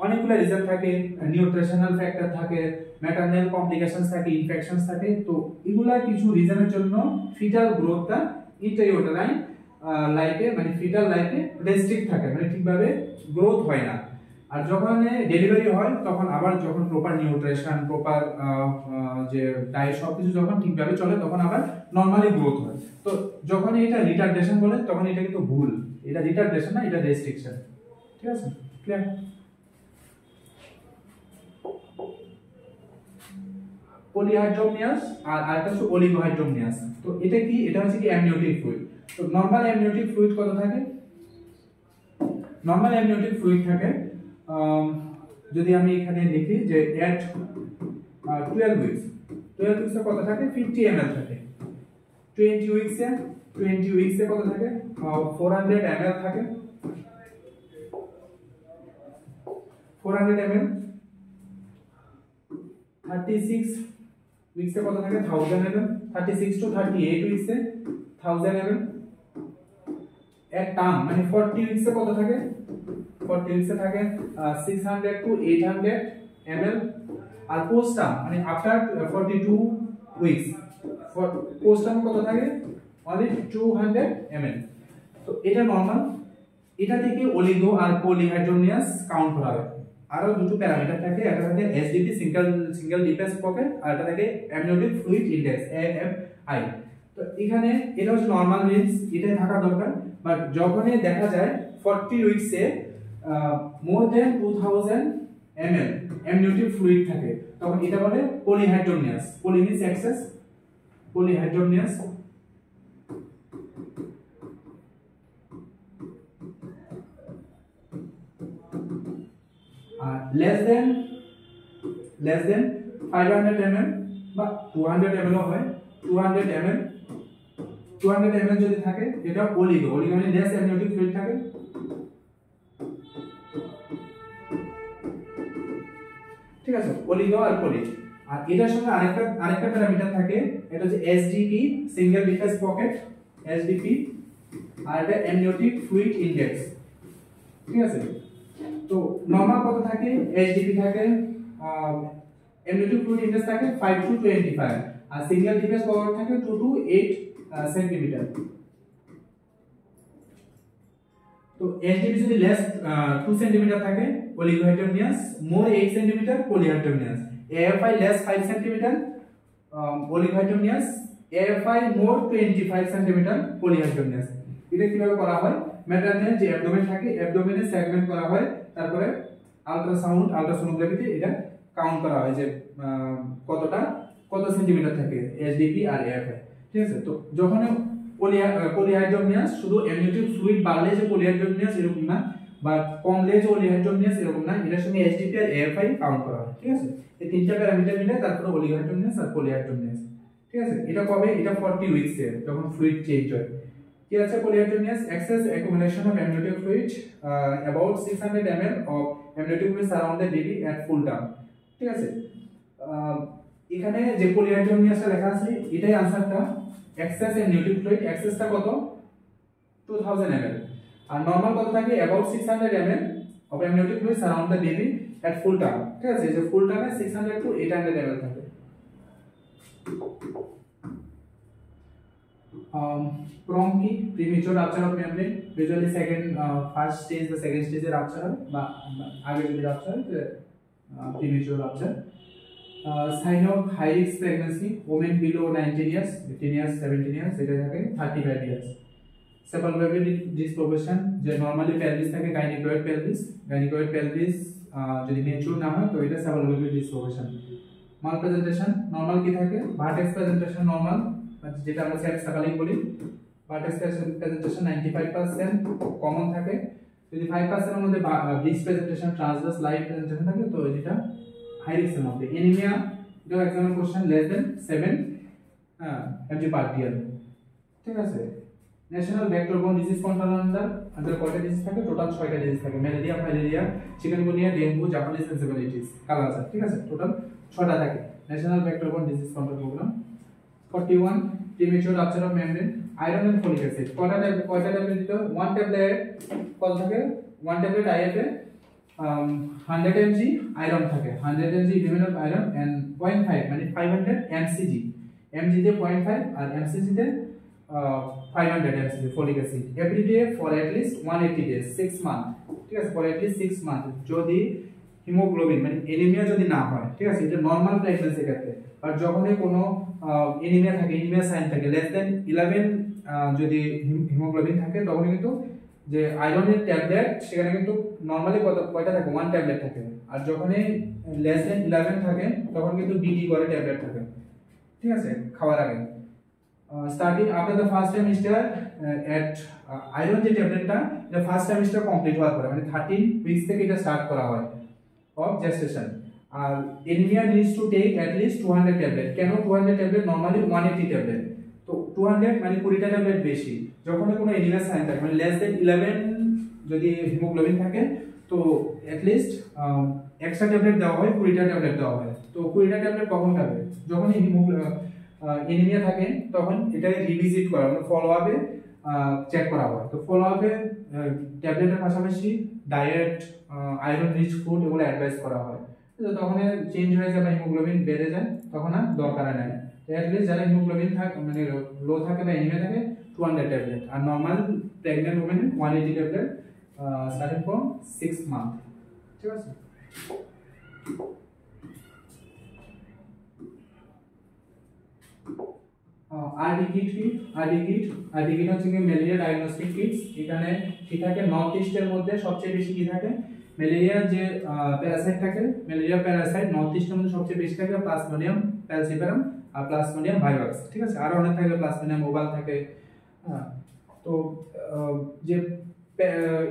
অনেকগুলো রিজন থাকে, নিউট্রিশনাল ফ্যাক্টর থাকে, ম্যাটারনাল কমপ্লিকেশনস থাকে, ইনফেকশনস থাকে। তো এগুলা কিছু রিজনের জন্য ফিটাল গ্রোথটা ইন্ট্রাইউটেরাইন লাইফে, মানে ফিটাল লাইফে রেস্ট্রিক্ট থাকে, মানে ঠিকভাবে গ্রোথ হয় না। আর যখন ডেলিভারি হয় তখন আবার, যখন প্রপার নিউট্রিশন, প্রপার যে ডায়েট সবকিছু যখন ঠিকভাবে চলে, তখন আবার নরমালি গ্রোথ হয়। তো যখন এটা রিটার্ডেশন বলে তখন এটা কিন্তু ভুল, এটা রিটার্ডেশন না, এটা রেস্ট্রিকশন, ঠিক আছে, ক্লিয়ার। পলিহাইড্রোমিয়াস আর আরেকটা হচ্ছে অলিগোহাইড্রোমিয়াস। তো এটা কি, এটা হচ্ছে কি অ্যামনিওটিক ফ্লুইড। তো নরমাল অ্যামনিওটিক ফ্লুইড কত থাকে, নরমাল অ্যামনিওটিক ফ্লুইড থাকে, যদি আমি এখানে লিখি যে এট 12 উইকস, 12 উইকসে কত থাকে, 50 ml থাকে। 20 উইকসে কত থাকে, 400 ml থাকে, 400 ml। 36 উইকসে কত থাকে, 1000 ml। 36 to 38 উইকসে 1000 ml। এক টার্ম মানে 40 উইকসে কত থাকে, 40 উইকসে থাকে 600 to 800 ml। আর পোস্ট টার্ম মানে আফটার 42 উইকস, পোস্ট টার্ম কত থাকে, অনলি 200 ml। তো এটা নরমাল, এটা থেকে অলিগো আর পলিহাইড্রোমিয়াস কাউন্ট করা হয়। আরো দুটো প্যারামিটার থাকে, একটা থাকে এসডিপি, সিঙ্গেল ডিপেন্স পকেট, আর একটা থাকে অ্যামনিওটিক ফ্লুইড ইনডেক্স, AFI। তো এখানে এটা হচ্ছে নরমাল রেঞ্জ, এটাই থাকা দরকার। বাট যখনই দেখা যায় 40 উইকসে মোর দেন 2000 ml অ্যামনিওটিক ফ্লুইড থাকে, তখন এটা বলে পলিহাইড্রোমিয়াস। পলি means access, পলিহাইড্রোমিয়াস। less than 500 ml বা 200 ml হয়, 200 ml যদি থাকে এটা অলিগো মানে লেস অ্যামনিওটিক ফ্লুইড থাকে। ঠিক আছে, অলিগো আর পলি। আর এটার সঙ্গে আরেকটা প্যারামিটার থাকে, এটা হচ্ছে SDP, single deepest pocket, SDP, আর এটা অ্যামনিওটিক ফ্লুইড ইনডেক্স। ঠিক আছে, তো নরমাল কত থাকে, এসডিপি থাকে, অ্যামনিওটিক ফ্লুইড ইনডেক্স থাকে 5 to 25, আর সিঙ্গেল ডিফেন্স পকেট থাকে 2 to 8 সেন্টিমিটার। তো এসডিপি যদি লেস 2 সেন্টিমিটার থাকে oligohydramnios, more 8 centimetre polyhydramnios. AFI less 5 centimetre oligohydramnios, AFI more 25 centimetre polyhydramnios. এটা কিভাবে করা হয়, ম্যাটারনাল যে অ্যাবডোমেন থাকে, অ্যাবডোমেনে সেগমেন্ট করা হয়, তারপরে আল্ট্রাসোনোগ্রাফিতে এটা কাউন্ট করা হয় যে কত সেন্টিমিটার থাকে এসডিপি আর AFI। ঠিক আছে, তো যখন পলিহাইড্রোমিয়াস শুধু অ্যামনিওটিক ফ্লুইড বাড়লে যে পলিহাইড্রোমিয়াস এরকম না, বা কমলে যে পলিহাইড্রোমিয়াস এরকম না, এটার সঙ্গে এইচডিপি আর এএফআই কাউন্ট করা হয়। ঠিক আছে, এই তিনটা প্যারামিটার মিলে তারপরে পলিহাইড্রোমিয়াস আর পলিহাইড্রোমিয়াস। ঠিক আছে, এটা কবে? এটা 40 উইকস এর যখন ফ্লুইড চেঞ্জ হয়। কি আছে polyhydramnios? Excess accumulation of amniotic fluid about 600 ml of amniotic fluid around the baby at full term। ঠিক আছে, এখানে যে পলিহাইড্রোমিয়াসটা লেখা আছে এটাই আনসারটা। এক্সেস অ্যামনিওটিক ফ্লুইড, এক্সেসটা কত? 2000 ml, আর নরমাল কত থাকে? about 600 ml of amniotic fluid around the baby at full term। ঠিক আছে, যে ফুল টার্মে 600 to 800 ml থাকে। প্রম কি? Premature rupture of membrane, usually first stage বা সেকেন্ড স্টেজে রাপচার হয়, বা আগে যদি রাপচার হয় premature rupture. Sign of high risk pregnancy, women below 19 years, 18 years, 17 years, এটা থাকে 35 ইয়ার্স। সেপালভেবি ডিসপ্রপোর্শন, যে নরমালি পেলভিস থাকে গাইনিকয়েড পেলভিস যদি মেচুর না হয় তো এটা সেপালভেবি ডিসপ্রপোর্শন। মাল প্রেজেন্টেশন, নরমাল কি থাকে? ভার্টেক্স প্রেজেন্টেশন নরমাল, যেটা আমরা সেপালিক বলি। ভার্টেক্স প্রেজেন্টেশন 95% কমন থাকে। যদি 5% এর মধ্যে breech presentation, transverse lie presentation থাকে তো যেটা হাই রিস্কের মধ্যে। এনিমিয়া, এটা এক্সামের question, less than 7 mg per dl। ঠিক আছে, national vector borne disease control under কয়টা ডিজিজ থাকে? টোটাল 6টা ডিজিজ থাকে। Malaria, filaria, chikungunya, dengue, Japanese encephalitis, কালাচার। ঠিক আছে, টোটাল 6টা থাকে national vector borne disease control programme. 41 premature rupture of membrane, iron and folic acid. কয়টা ট্যাবলেট দিতে? 1 ট্যাবলেট কত থাকে? 1 tablet IFA 100 mg iron থাকে, 100 mg element of iron and 0.5 মানে 500 mcg, mg তে 0.5 আর mcg তে 500 mcg folic acid every day for at least 180 days, 6 month. ঠিক আছে, ফর এট লিস্ট 6 মান্থ যদি হিমোগ্লোবিন মানে এনিমিয়া যদি না হয়। ঠিক আছে, এটা নরমাল প্রেগন্যান্সির ক্ষেত্রে। আর যখনই কোনো এনিমিয়া থাকে, এনিমিয়া সাইন থাকে লেস দেন 11 যদি হিমোগ্লোবিন থাকে তখন কিন্তু যে আয়রনের ট্যাবলেট সেখানে কিন্তু নরমালি কয়টা থাকে? 1 ট্যাবলেট থাকে। আর যখনই লেস দেন 11 থাকে তখন কিন্তু বিডি করে ট্যাবলেট থাকে। ঠিক আছে, খাওয়ার আগে। Starting after the first semester at iron যে ট্যাবলেটটা এটা ফার্স্ট সেমিস্টার কমপ্লিট হওয়ার পরে মানে 13 উইকস থেকে এটা স্টার্ট করা হয় অফ জেস্টেশন। আর anaemia needs to take at least 200 tablet. কেন 200 ট্যাবলেট? নরমালি 180 ট্যাবলেট, তো 200 মানে 20টা ট্যাবলেট বেশি। যখন কোনো এনিমিয়া সাইন থাকে মানে লেস দেন 11 যদি হিমোগ্লোবিন থাকে তো অ্যাট লিস্ট এক্সট্রা ট্যাবলেট দেওয়া হয়, 20টা ট্যাবলেট দেওয়া হয়। তো 20টা ট্যাবলেট কখন খাবে? যখন এনিমিয়া থাকে তখন এটা রিভিজিট করা মানে ফলো আপে চেক করা হয়। তো ফলো আপে ট্যাবলেটের পাশাপাশি ডায়েট, আয়রন রিচ ফুড এগুলো অ্যাডভাইস করা হয়। তো তখন চেঞ্জ হয়ে যায় বা হিমোগ্লোবিন বেড়ে যায় তখন আর দরকার নেই। অ্যাট লিস্ট যারা হিমোগ্লোবিন থাকে মানে লো থাকে বা এনিমিয়া থাকে 200 ট্যাবলেট, আর normal pregnant women 180 tablet starting from 6 month. ঠিক আছে, আরডি কিট হচ্ছে কি ম্যালেরিয়া ডায়াগনস্টিক কিটস। এখানে কি থাকে? নর্থ ইস্টের মধ্যে সবচেয়ে বেশি কি থাকে? ম্যালেরিয়ার যে প্যারাসাইট থাকে, ম্যালেরিয়া প্যারাসাইট নর্থ ইস্টের মধ্যে সবচেয়ে বেশি থাকে প্লাজমোডিয়াম ফ্যালসিপারাম আর প্লাজমোডিয়াম ভাইভাক্স। ঠিক আছে, আরো অনেক থাকে, প্লাজমোডিয়াম ওভাল থাকে। তো যে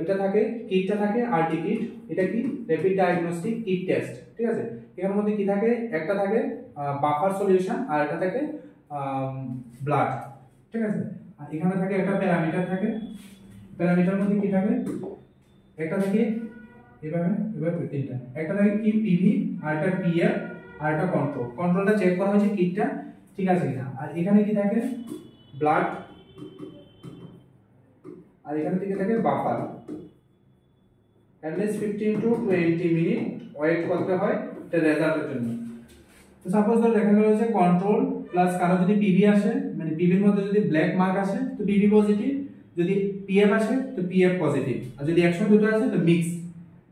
এটা থাকে কিটটা থাকে আরডি কিট, এটা কি? Rapid diagnostic kit test. ঠিক আছে, এর মধ্যে কি থাকে? একটা থাকে বাফার সলিউশন আর একটা থাকে ব্লাড। ঠিক আছে, আর এখানে থাকে একটা প্যারামিটার থাকে। প্যারামিটার মধ্যে কি থাকে? একটা থাকে এভাবে তিনটা, একটা থাকে কি পিভি, আর একটা পিএফ, আর একটা কন্ট্রোলটা চেক করা হয়েছে কিটটা ঠিক আছে কিনা। আর এখানে কি থাকে? ব্লাড, আর এখানে থেকে থাকে buffer. at least 15 to 20 minute wait করতে হয় এটা রেজাল্টের জন্য। তো সাপোজ ধর দেখা গেল যে কন্ট্রোল প্লাস কারো যদি পিভি আসে মানে পিভির মধ্যে যদি ব্ল্যাক মার্ক আসে তো পিভি পজিটিভ, যদি পিএফ আসে তো পিএফ পজিটিভ, আর যদি একসঙ্গে দুটো আসে তো মিক্স।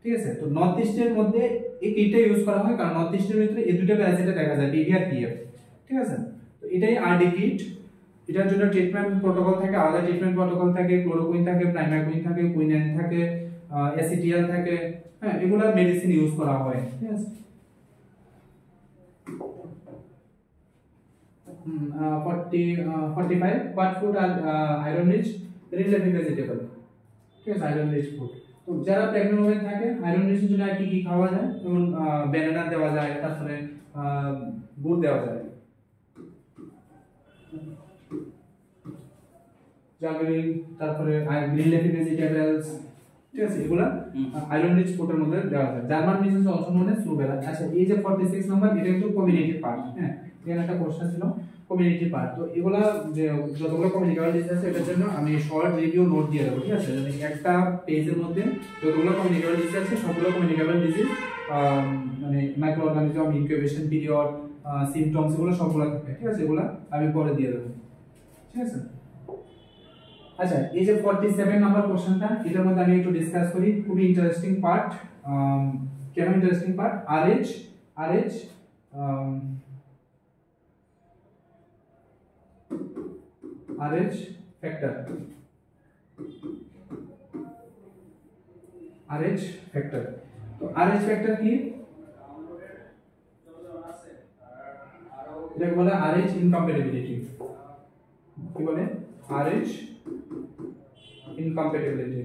ঠিক আছে, তো নর্থ ইস্টের মধ্যে এই কিটটা ইউজ করা হয় কারণ নর্থ ইস্টের ভিতরে এই দুটো প্যারাসাইটে দেখা যায় পিভি আর পিএফ। ঠিক আছে, তো এটাই আরডি কিট। এটার জন্য ট্রিটমেন্ট প্রোটোকল থাকে, আলাদা ট্রিটমেন্ট প্রোটোকল থাকে, ক্লোরোকুইন থাকে, প্রাইমাকুইন থাকে, কুইনাইন থাকে, অ্যাসিটিয়াল থাকে। হ্যাঁ, এগুলা মেডিসিন ইউজ করা হয়। ঠিক আছে, 45 what food are iron rich relative vegetable ঠিক আছে আয়রন রিচ ফুড তো যারা প্রেগন্যান্ট ওমেন থাকে আয়রন রিচ জন্য কি কি খাওয়া যায় যেমন ব্যানানা দেওয়া যায় তারপরে গুড় দেওয়া যায় জাগরিন তারপরে গ্রিন লিফি ভেজিটেবলস ঠিক আছে এগুলা আয়রন রিচ ফুডের মধ্যে দেওয়া যায় German measles also known as rubella আচ্ছা এই যে 46 নাম্বার এটা একটু কমিউনিটি পার্ট হ্যাঁ এখানে একটা কোশ্চেন ছিল কমিউনিটি পার্ট তো এগুলা যে যতগুলো কমিউনিকেবল ডিজিজ আছে এটার জন্য আমি শর্ট রিভিউ নোট দিয়ে দেবো ঠিক আছে মানে একটা পেজের মধ্যে যতগুলো কমিউনিকেবল ডিজিজ আছে সবগুলো কমিউনিকেবল ডিজিজ মানে micro organism incubation period symptoms এগুলো সবগুলো থাকে ঠিক আছে এগুলো আমি পরে দিয়ে দেবো ঠিক আছে আচ্ছা এই যে 47 নাম্বার কোশ্চেনটা এটার মধ্যে আমি একটু ডিসকাস করি খুবই ইন্টারেস্টিং পার্ট কেন interesting part RH factor RH factor তো RH ফ্যাক্টর কি এটাকে বলে RH ইনকম্প্যাটিবিলিটি কি বলে RH incompatibility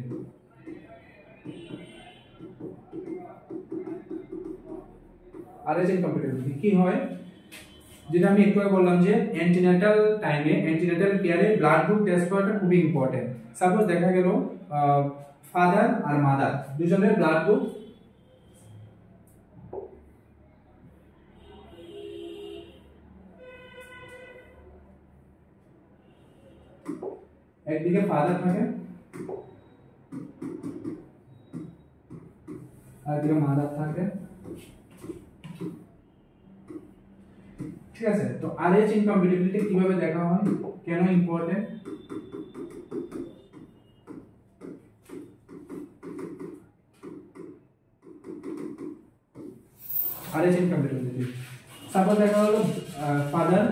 RH incompatibility কি হয় যেটা আমি একটু আগে বললাম যে অ্যান্টিনেটাল টাইমে অ্যান্টিনেটাল কেয়ারে ব্লাড গ্রুপ টেস্ট করাটা খুবই ইম্পর্টেন্ট সাপোজ দেখা গেল ফাদার আর মাদার দুজনের ব্লাড গ্রুপ একদিকে ফাদার থাকে আর একদিকে মাদার থাকে ঠিক আছে তো RH ইনকম্প্যাটিবিলিটি কিভাবে দেখা হয় কেন ইম্পর্টেন্ট RH incompatibility সাপোজ দেখা হলো father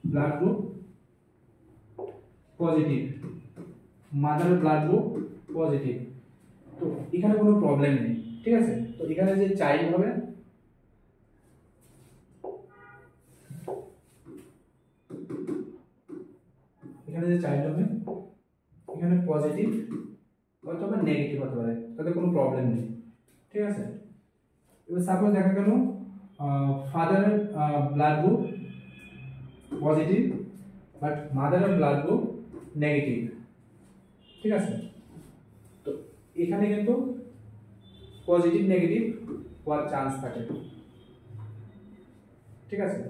blood group positive mother blood group positive তো এখানে কোনো প্রবলেম নেই ঠিক আছে তো এখানে যে চাইল্ড হবে এখানে যে চাইল্ড হবে এখানে পজিটিভ অথবা নেগেটিভ হতে পারে তাতে কোনো প্রবলেম নেই ঠিক আছে এবার সাপোজ দেখা গেল ফাদারের ব্লাড গ্রুপ পজিটিভ বাট মাদারের ব্লাড গ্রুপ নেগেটিভ ঠিক আছে তো এখানে কিন্তু পজিটিভ নেগেটিভ হওয়ার চান্স থাকে ঠিক আছে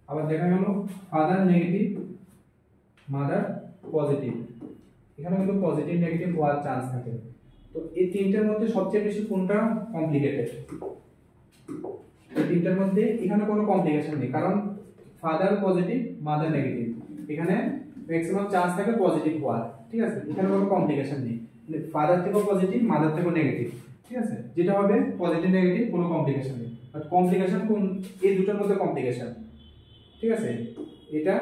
আবার দেখা গেল ফাদার নেগেটিভ মাদার পজিটিভ এখানে কিন্তু পজিটিভ নেগেটিভ হওয়ার চান্স থাকে তো এই তিনটার মধ্যে সবচেয়ে বেশি কোনটা কমপ্লিকেটেড এই তিনটার মধ্যে এখানে কোনো কমপ্লিকেশন নেই কারণ ফাদার পজিটিভ মাদার নেগেটিভ এখানে ম্যাক্সিমাম চান্স থাকে পজিটিভ হওয়ার ঠিক আছে এখানে কোনো কমপ্লিকেশন নেই ফাদার থেকেও পজিটিভ মাদার থেকেও নেগেটিভ ঠিক আছে যেটা হবে পজিটিভ নেগেটিভ কোনো কমপ্লিকেশন নেই বাট কমপ্লিকেশন কোন এই দুটোর মধ্যে কমপ্লিকেশন ঠিক আছে এটা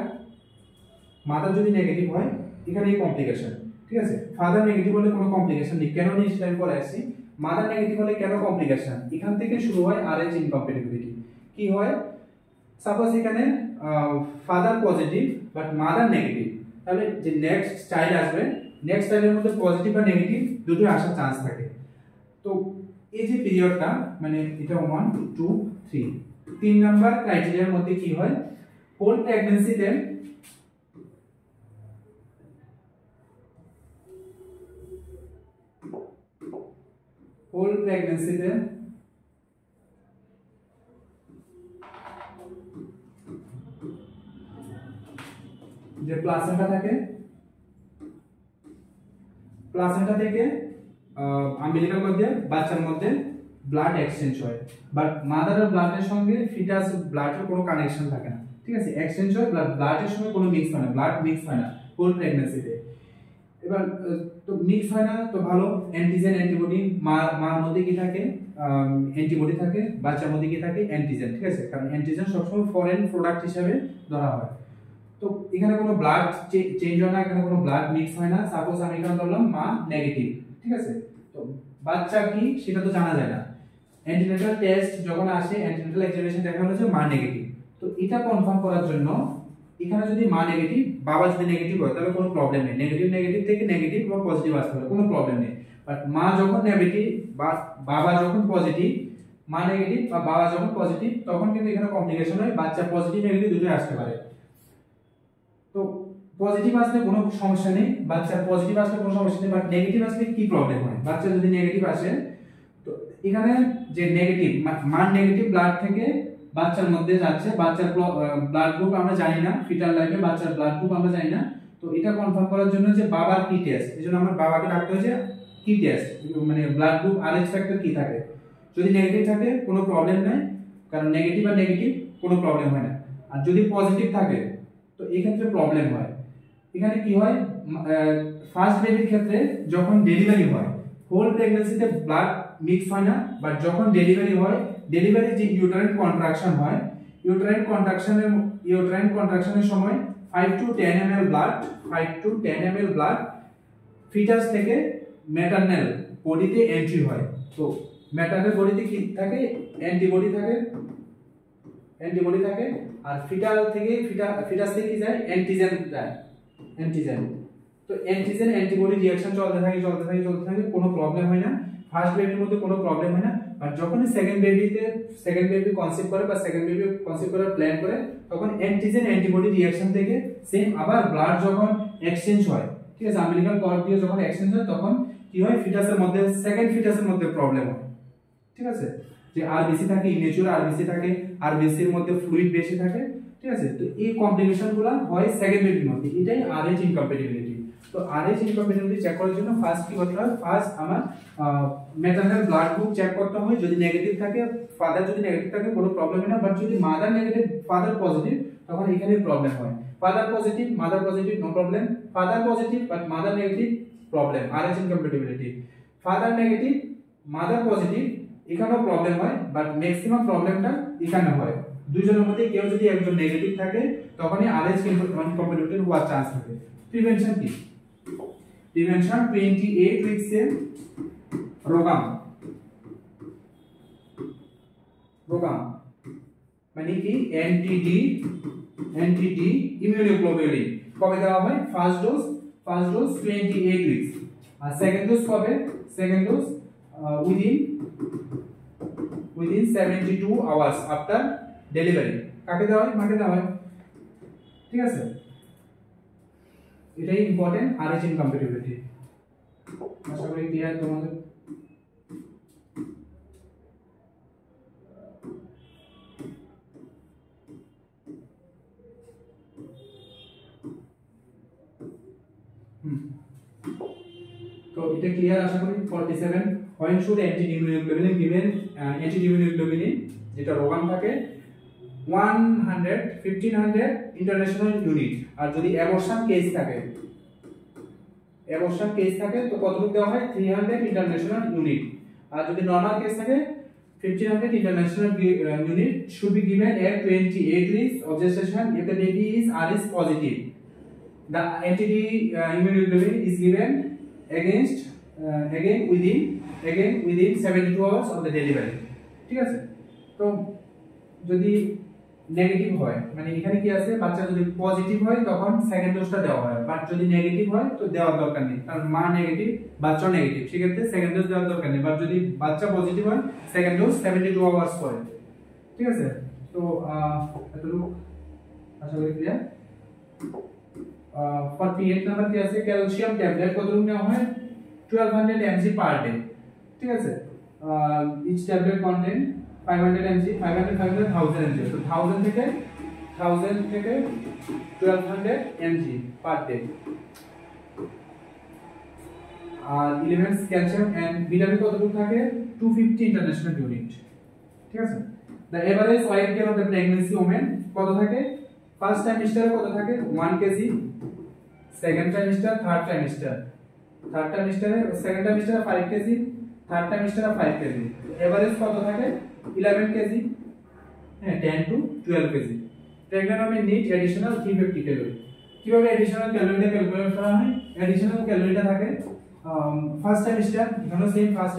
মাদার যদি নেগেটিভ হয় এখানে এই কমপ্লিকেশন ঠিক আছে ফাদার নেগেটিভ হলে কোনো কমপ্লিকেশন নেই কেন নিয়ে সেটা আমি পরে আসছি মাদার নেগেটিভ হলে কেন কমপ্লিকেশন এখান থেকে শুরু হয় RH ইনকম্প্যাটিবিলিটি কি হয় সাপোজ এখানে father positive but mother negative তাহলে যে নেক্সট চাইল্ড আসবে নেক্সট চাইল্ডের মধ্যে পজিটিভ বা নেগেটিভ দুটোই আসার চান্স থাকে তো এই যে পিরিয়ডটা মানে এটা 1 2 3 3 নাম্বার ক্রাইটেরিয়ার মধ্যে কি হয় হোল প্রেগন্যান্সিতে যে প্লাসেন্টা থাকে প্লাসেন্টা থেকে আম্বিলিকাল মধ্যে বাচ্চার মধ্যে ব্লাড এক্সচেঞ্জ হয় বাট মাদারের ব্লাডের সঙ্গে ফিটাস ব্লাডের কোনো কানেকশন থাকে না ঠিক আছে এক্সচেঞ্জ হয় ব্লাডের সঙ্গে কোনো মিক্স হয় না ব্লাড মিক্স হয় না হোল প্রেগন্যান্সিতে এবার তো মিক্স হয় না তো ভালো অ্যান্টিজেন অ্যান্টিবডি মার মধ্যে কি থাকে অ্যান্টিবডি থাকে বাচ্চার মধ্যে কি থাকে অ্যান্টিজেন ঠিক আছে কারণ অ্যান্টিজেন সবসময় ফরেন প্রোডাক্ট হিসাবে ধরা হয় তো এখানে কোনো ব্লাড চেঞ্জ হয় না এখানে কোনো ব্লাড মিক্স হয় না সাপোজ আমি এখানে ধরলাম মা নেগেটিভ ঠিক আছে তো বাচ্চা কি সেটা তো জানা যায় না অ্যান্টিনেটাল টেস্ট যখন আসে অ্যান্টিনেটাল এক্সামিনেশন দেখা হলো যে মা নেগেটিভ তো এটা কনফার্ম করার জন্য এখানে যদি মা নেগেটিভ, বাবা যদি নেগেটিভ হয় তাহলে কোনো প্রবলেম নেই, নেগেটিভ নেগেটিভ থেকে নেগেটিভ বা পজিটিভ আসতে পারে, কোনো প্রবলেম নেই। বাট মা যখন নেগেটিভ বা বাবা যখন পজিটিভ, মা নেগেটিভ বা বাবা যখন পজিটিভ, তখন কিন্তু এখানে কমপ্লিকেশন হয়, বাচ্চা পজিটিভ নেগেটিভ দুটোই আসতে পারে। তো পজিটিভ আসলে কোনো সমস্যা নেই, বাচ্চা পজিটিভ আসলে কোনো সমস্যা নেই, বাট নেগেটিভ আসলে কি প্রবলেম হয়, বাচ্চা যদি নেগেটিভ আসে তো এখানে যে নেগেটিভ মান নেগেটিভ ব্লাড থেকে বাচ্চার মধ্যে যাচ্ছে, বাচ্চার ব্লাড গ্রুপ আমরা জানি না, ফিটাল লাইফে বাচ্চার ব্লাড গ্রুপ আমরা জানি না। তো এটা কনফার্ম করার জন্য যে বাবার কি টেস্ট, এজন্য আমার বাবাকে ডাকতে হয়েছে কি টেস্ট, মানে ব্লাড গ্রুপ আরএইচ ফ্যাক্টর কি থাকে। যদি নেগেটিভ থাকে কোনো প্রবলেম নাই, কারণ নেগেটিভ আর নেগেটিভ কোনো প্রবলেম হয় না। আর যদি পজিটিভ থাকে তো এই ক্ষেত্রে প্রবলেম হয়। এখানে কি হয়, ফার্স্ট বেবির ক্ষেত্রে যখন ডেলিভারি হয় হোল প্রেগন্যান্সিতে ব্লাড মিক্স হয় না, বাট যখন ডেলিভারি হয়, ডেলিভারি যে ইউটেরাইন কন্ট্রাকশন হয়, ইউটেরাইন কন্ট্রাকশনের সময় 5 to 10 ml blood 5 to 10 ml blood foetus থেকে ম্যাটারনাল বডিতে এন্ট্রি হয়। তো ম্যাটারনাল বডিতে কি থাকে, অ্যান্টিবডি থাকে, আর ফিটাস থেকে কি যায়, অ্যান্টিজেন যায়, অ্যান্টিজেন। তো অ্যান্টিজেন অ্যান্টিবডি রিঅ্যাকশন চলতে থাকে, কোনো প্রবলেম হয় না, ফার্স্ট বেবির মধ্যে কোনো প্রবলেম হয় না। আর যখন সেকেন্ড বেবি কনসিভ করে বা সেকেন্ড বেবি কনসিভ করার প্ল্যান করে, তখন অ্যান্টিজেন অ্যান্টিবডি রিঅ্যাকশন থেকে সেম আবার ব্লাড যখন এক্সচেঞ্জ হয়, ঠিক আছে, আম্বিলিকাল কর্ড দিয়ে যখন এক্সচেঞ্জ হয়, তখন কি হয়, ফিটাসের মধ্যে সেকেন্ড ফিটাসের মধ্যে প্রবলেম হয়, ঠিক আছে, যে আরবিসি থাকে, ইমেচুর আরবিসি থাকে, আরবিসির মধ্যে ফ্লুইড বেশি থাকে, ঠিক আছে। তো এই কমপ্লিকেশনগুলো হয় সেকেন্ড বেবির মধ্যে, এটাই আরএইচ ইনকম্প্যাটিবিলিটি। তো আরএইচ ইনকম্প্যাটিবিলিটি চেক করার জন্য ফার্স্ট কি করতে হয়, ফার্স্ট আমার ম্যাটারনাল ব্লাড গ্রুপ চেক করতে হয়। যদি নেগেটিভ থাকে, ফাদার যদি নেগেটিভ থাকে কোনো প্রবলেম হয় না, বাট যদি মাদার নেগেটিভ ফাদার পজিটিভ, তখন এখানে প্রবলেম হয়। Father positive mother positive no problem, father positive but mother negative problem, Rh incompatibility. Father negative mother positive, এখানেও প্রবলেম হয়, বাট ম্যাক্সিমাম প্রবলেমটা এখানে হয়। দুইজনের মধ্যে কেউ যদি একজন নেগেটিভ থাকে, তখনই আরএইচ ইনকম্প্যাটিবিলিটি হওয়ার চান্স থাকে। প্রিভেনশন কি, প্রিভেনশন 28 উইকস এ রোগাম মানে কি, এনটিডি ইমিউনোগ্লোবুলিন কবে দেওয়া হয়, ফার্স্ট ডোজ 28 উইকস, আর সেকেন্ড ডোজ কবে, second dose within 72 hours after delivery. কাকে দেওয়া হয়, মাকে দেওয়া হয়, ঠিক আছে। এটাই ইম্পর্টেন্ট আরএইচ ইনকম্প্যাটিবিলিটি। আশা করি ক্লিয়ার তোমাদের। তো এটা ক্লিয়ার আশা করি। 47 when should anti-immunoglobulin given, anti-immunoglobulin যেটা রোগাম থাকে 1500 ইন্টারন্যাশনাল ইউনিট, আর যদি অ্যাবর্শন কেস থাকে তো কতটুকু দেওয়া হয়, 300 ইন্টারন্যাশনাল ইউনিট, আর যদি নরমাল কেস থাকে 1500 international unit should be given at 28 weeks of gestation if the baby is Rh positive. The anti-immunoglobulin is given again within 72 hours of the delivery, ঠিক আছে। তো যদি নেগেটিভ হয়, মানে এখানে কি আছে, বাচ্চা যদি পজিটিভ হয় তখন সেকেন্ড ডোজটা দেওয়া হয়, বাট যদি নেগেটিভ হয় তো দেওয়ার দরকার নেই, কারণ মা নেগেটিভ বাচ্চা নেগেটিভ, সেক্ষেত্রে সেকেন্ড ডোজ দেওয়ার দরকার নেই। বাট যদি বাচ্চা পজিটিভ হয় সেকেন্ড ডোজ 72 আওয়ার্স পরে, ঠিক আছে। তো এতটুকু আশা করি ক্লিয়ার। 48 নাম্বার কি আছে, ক্যালসিয়াম ট্যাবলেট কতটুকু নেওয়া হয়, 1200 mg পার ডে, ঠিক আছে। Each tablet contain 500 mg, 500 1000 mg, তো 1000 থেকে 1200 mg পার ডে। আর 11 ক্যালসিয়াম এন্ড ভিটামিন কতটুকু থাকে, 250 ইন্টারন্যাশনাল ইউনিট, ঠিক আছে। The average weight gain of the pregnancy women কত থাকে, ফার্স্ট ট্রাইমেস্টারে কত থাকে, 1 কেজি, সেকেন্ড ট্রাইমেস্টার, থার্ড ট্রাইমেস্টারে সেকেন্ড ট্রাইমেস্টারে 5 কেজি, থার্ড ট্রাইমেস্টারে 5 কেজি, এভারেজ কত থাকে 11 কেজি, হ্যাঁ 10 to 12 KG. Pregnant women need additional 350 calorie. কিভাবে অ্যাডিশনাল ক্যালোরিটা ক্যালকুলেট করা হয়, অ্যাডিশনাল ক্যালোরিটা থাকে ফার্স্ট ট্রাইমেস্টার, এখানে same first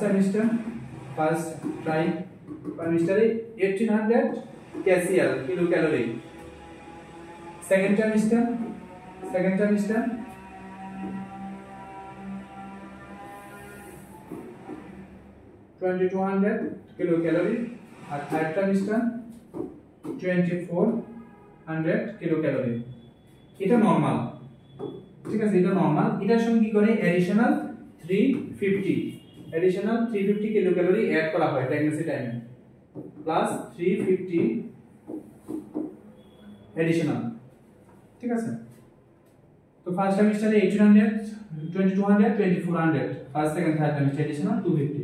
trimester, first trimester 1800 kcal kilocalorie. Second trimester 2200 kilocalorie আর third trimester 2400 kilocalorie. এটা নরমাল, ঠিক আছে, এটা নরমাল। এটার সঙ্গে কি করে অ্যাডিশনাল 350 কিলোক্যালোরি অ্যাড করা হয় প্রেগন্যান্সি টাইমে, প্লাস 350 এডিশনাল, ঠিক আছে। তো ফার্স্ট সেমিস্টারে 1800 2200 2400, first second third semester additional 250,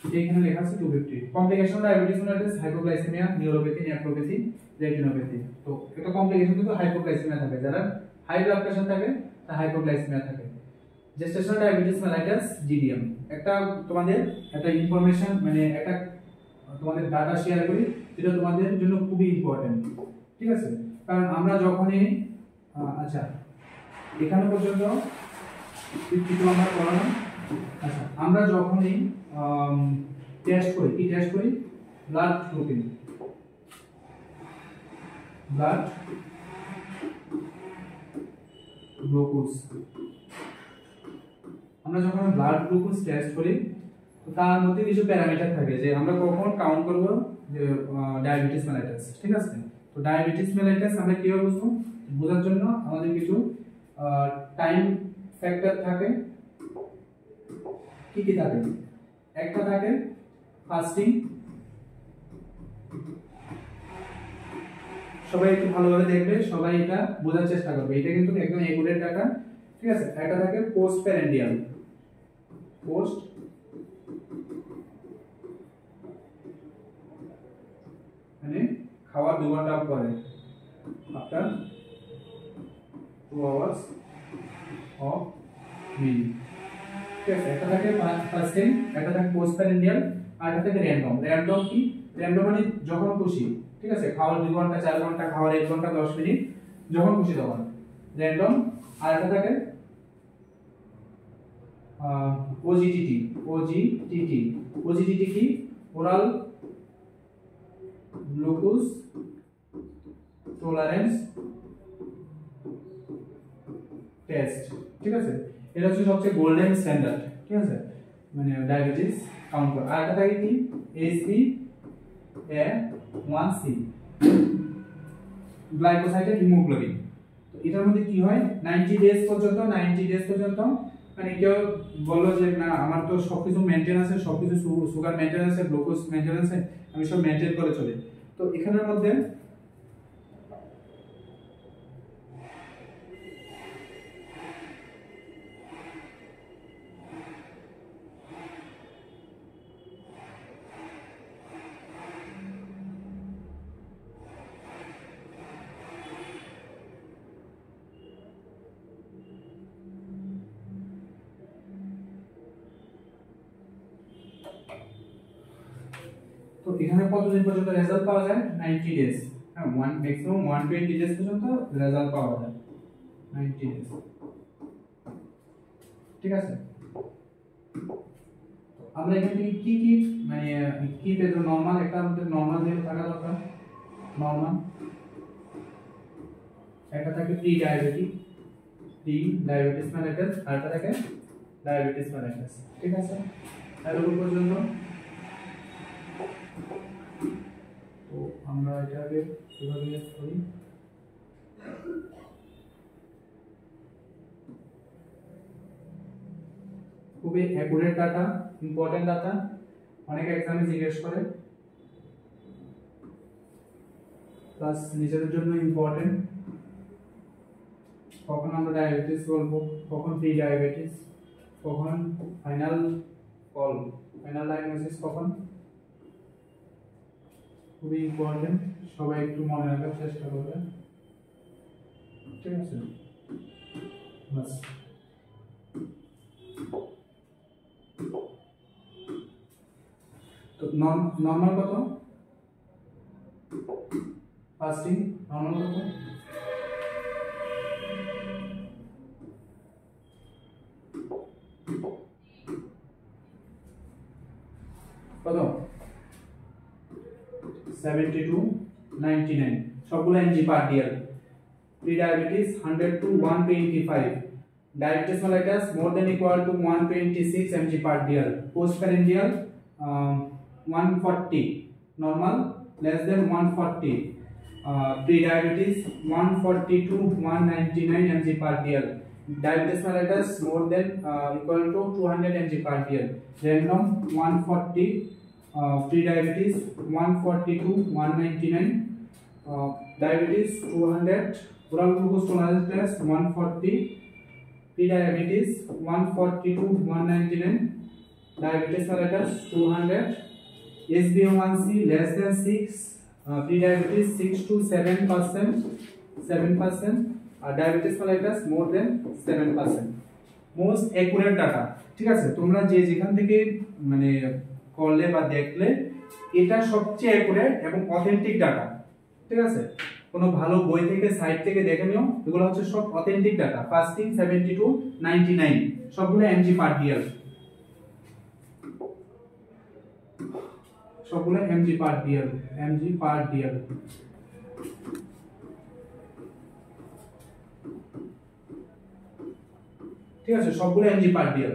এটা এখানে লেখা আছে 250। Complication diabetes mellitus, hypoglycaemia, neuropathy, nephropathy, retinopathy. তো এটা কমপ্লিকেশন কিন্তু হাইপোগ্লাইসেমিয়া থাকে, যারা হাই ব্লাড প্রেশার থাকে তার হাইপোগ্লাইসেমিয়া থাকে। Gestational diabetes mellitus, GDM. একটা তোমাদের একটা ইনফরমেশন মানে একটা তোমাদের ডাটা শেয়ার করি, যেটা তোমাদের জন্য খুবই ইম্পর্টেন্ট, ঠিক আছে। কারণ আমরা যখনই আচ্ছা এখানে পর্যন্ত 52 আমরা পড়ালাম। আচ্ছা আমরা যখনই টেস্ট করি, কি টেস্ট করি? Blood grouping, blood glucose. আমরা যখন ব্লাড গ্লুকোজ টেস্ট করি তো তার মধ্যে কিছু প্যারামিটার থাকে যে আমরা কখন কাউন্ট করব যে ডায়াবেটিস মেলাইটাস, ঠিক আছে। তো ডায়াবেটিস মেলাইটাস আমরা কিভাবে বুঝবো? বোঝার জন্য আমাদের কিছু টাইম ফ্যাক্টর থাকে। কি কি থাকে? একটা থাকে ফাস্টিং, সবাই একটু ভালোভাবে দেখবে, সবাই এটা বোঝার চেষ্টা করবে, এটা কিন্তু একদম একুরেট ডাটা, ঠিক আছে। একটা থাকে পোস্ট প্যারেন্ডিয়াল, পোস্ট মানে খাওয়ার 2 ঘন্টা পরে, আফটার 2 hours of meal, ঠিক আছে। একটা থাকে ফাস্টিং, একটা থাকে পোস্ট প্যারেন্ডিয়াল, আর একটা থাকে র্যান্ডম। র্যান্ডম কি? র্যান্ডম মানে যখন খুশি, ঠিক আছে, খাওয়ার 2 ঘন্টা 4 ঘন্টা, খাওয়ার 1 ঘন্টা 10 মিনিট, যখন খুশি তখন র্যান্ডম। আর একটা থাকে ওজিটিটি কি? ওরাল গ্লুকোজ টলারেন্স টেস্ট, ঠিক আছে। এটা হচ্ছে সবচেয়ে গোল্ডেন স্ট্যান্ডার্ড, ঠিক আছে, মানে ডায়াবেটিস কাউন্ট করা। আর একটা থাকে কি? HbA1c, গ্লাইকোসাইডের haemoglobin. তো এটার মধ্যে কি হয়? 90 ডেজ পর্যন্ত মানে কেউ বললো যে না আমার তো সবকিছু মেইনটেইন আছে, সবকিছু সুগার মেইনটেইন আছে, গ্লুকোজ মেইনটেইন আছে, আমি সব মেইনটেইন করে চলি। তো এখানের মধ্যে তো এখানে কতদিন পর্যন্ত রেজাল্ট পাওয়া যায়? 90 ডেজ, হ্যাঁ, ম্যাক্সিমাম 120 ডেজ পর্যন্ত রেজাল্ট পাওয়া যায়, 90 ডেজ, ঠিক আছে। আমরা এখানে কি কি মানে কি পেতে? নরমাল, একটা আমাদের নরমাল লেভেল থাকা দরকার, নরমাল। একটা থাকে প্রি ডায়াবেটিস মেলিটাস, আর একটা থাকে ডায়াবেটিস মেলিটাস, ঠিক আছে। এতটুকু পর্যন্ত। তো আমরা এটাকে কিভাবে করি? খুবই অ্যাকুরেট ডাটা, ইম্পর্টেন্ট ডাটা, অনেক এক্সামে জিজ্ঞেস করে, প্লাস নিজেদের জন্য ইম্পর্টেন্ট। কখন আমরা ডায়াবেটিস বলবো, কখন প্রি ডায়াবেটিস, কখন ফাইনাল ডায়াগনোসিস কখন, খুবই ইম্পর্টেন্ট। সবাই একটু মনে রাখার চেষ্টা করবে, ঠিক আছে। বাস তো নরমাল কত? ফাস্টিং নরমাল কত? কত? 72 99 সবগুলো mg per dl pre-diabetes 100 to 125 diabetes mellitus more than equal to 126 mg per dl postprandial 140 normal less than 140 pre-diabetes 140 to 199 mg per dl diabetes mellitus more than equal to 200 mg per dl random 140 pre-diabetes 140 to 199 diabetes 200 oral glucose tolerance test 140 pre-diabetes 140 to 199 diabetes mellitus 200 SbA1c less than 6 pre-diabetes 6 to 7% diabetes mellitus more than 7% most accurate data ঠিক আছে তোমরা যে যেখান থেকে মানে করলে বা দেখলে এটা সবচেয়ে অ্যাকুরেট এবং অথেন্টিক ডাটা ঠিক আছে কোনো ভালো বই থেকে সাইট থেকে দেখে নিও এগুলো হচ্ছে সব অথেন্টিক ডাটা ফাস্টিং 70 টু 99 সবগুলো mg per dl সবগুলো mg per dl ঠিক আছে সবগুলো mg per dl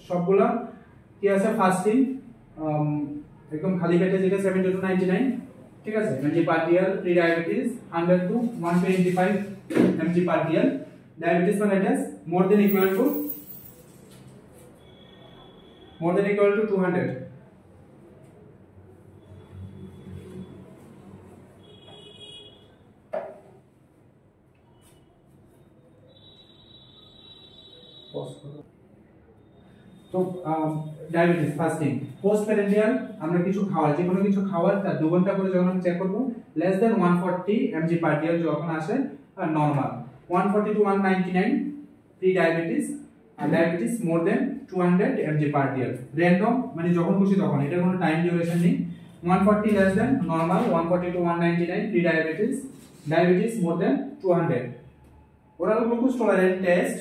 সবগুলো কি আছে ফাস্টিং একদম খালি পেটে যেটা 70 to 99 ঠিক আছে mg per dl pre diabetes 100 to 125 mg per dl diabetes mellitus more than equal to 200 তো ডায়াবেটিস ফাস্টিং পোস্টপ্যারেন্ডিয়াল আমরা কিছু খাওয়ার যে কোনো কিছু খাওয়ার তার 2 ঘন্টা করে যখন চেক করব less than 140 mg per dl যখন আসে নরমাল 140 to 199 প্রি ডায়াবেটিস আর diabetes more than 200 mg per dl random মানে যখন খুশি তখন এটা কোনো টাইম ডিউরেশন নেই 140 less than normal 140 to 199 pre diabetes diabetes more than 200 oral glucose tolerance test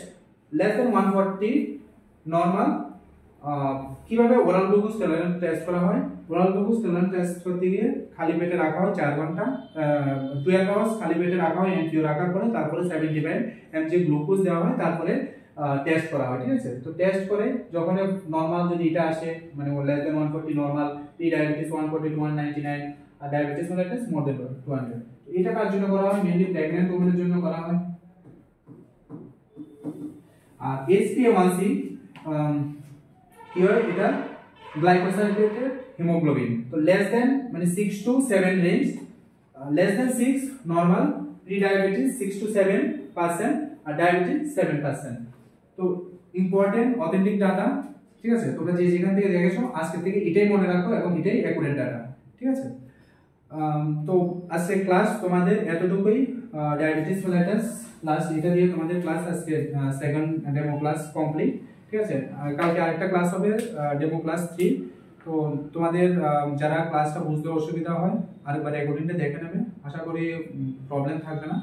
less than 140 normal কিভাবে ওরাল গ্লুকোজ টলারেন্স টেস্ট করা হয় ওরাল গ্লুকোজ টলারেন্স টেস্ট করতে গিয়ে খালি পেটে রাখা হয় 4 ঘন্টা 12 আওয়ার্স খালি পেটে রাখা হয় এনপিও রাখার পরে তারপরে 75 mg গ্লুকোজ দেওয়া হয় তারপরে টেস্ট করা হয় ঠিক আছে তো টেস্ট করে যখন নরমাল যদি এটা আসে মানে less than 140 normal pre diabetes 140 to 199 আর ডায়াবেটিস মেলাইটাস মোর দ্যান 200 এটা কার জন্য করা হয় মেইনলি প্রেগন্যান্ট ওমেনের জন্য করা হয় আর SpA1c কি হয় এটা গ্লাইকোসাইলেটেড হিমোগ্লোবিন তো লেস দ্যান মানে 6 to 7 range less than 6 normal pre diabetes 6 to 7% আর ডায়াবেটিস 7% তো ইম্পর্টেন্ট অথেন্টিক ডাটা ঠিক আছে তোমরা যে যেখান থেকে দেখেছো আজকে থেকে এটাই মনে রাখো এবং এটাই অ্যাকুরেট ডাটা ঠিক আছে তো আজকে ক্লাস তোমাদের এতটুকুই ডায়াবেটিস মেলাইটাস লাস্ট এটা দিয়ে তোমাদের ক্লাস আজকে সেকেন্ড ডেমো ক্লাস কমপ্লিট ঠিক আছে কালকে আরেকটা ক্লাস হবে ডেমো ক্লাস 3 তো তোমাদের যারা ক্লাসটা বুঝতে অসুবিধা হয় আরেকবার রেকর্ডিংটা দেখে নেবে আশা করি প্রবলেম থাকবে না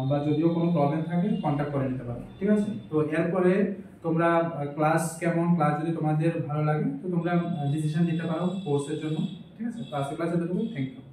বা যদিও কোনো প্রবলেম থাকে কন্টাক্ট করে নিতে পারো ঠিক আছে তো এরপরে তোমরা ক্লাস কেমন ক্লাস যদি তোমাদের ভালো লাগে তো তোমরা ডিসিশন নিতে পারো কোর্সের জন্য ঠিক আছে তো আজকে ক্লাসে দেখো থ্যাংক ইউ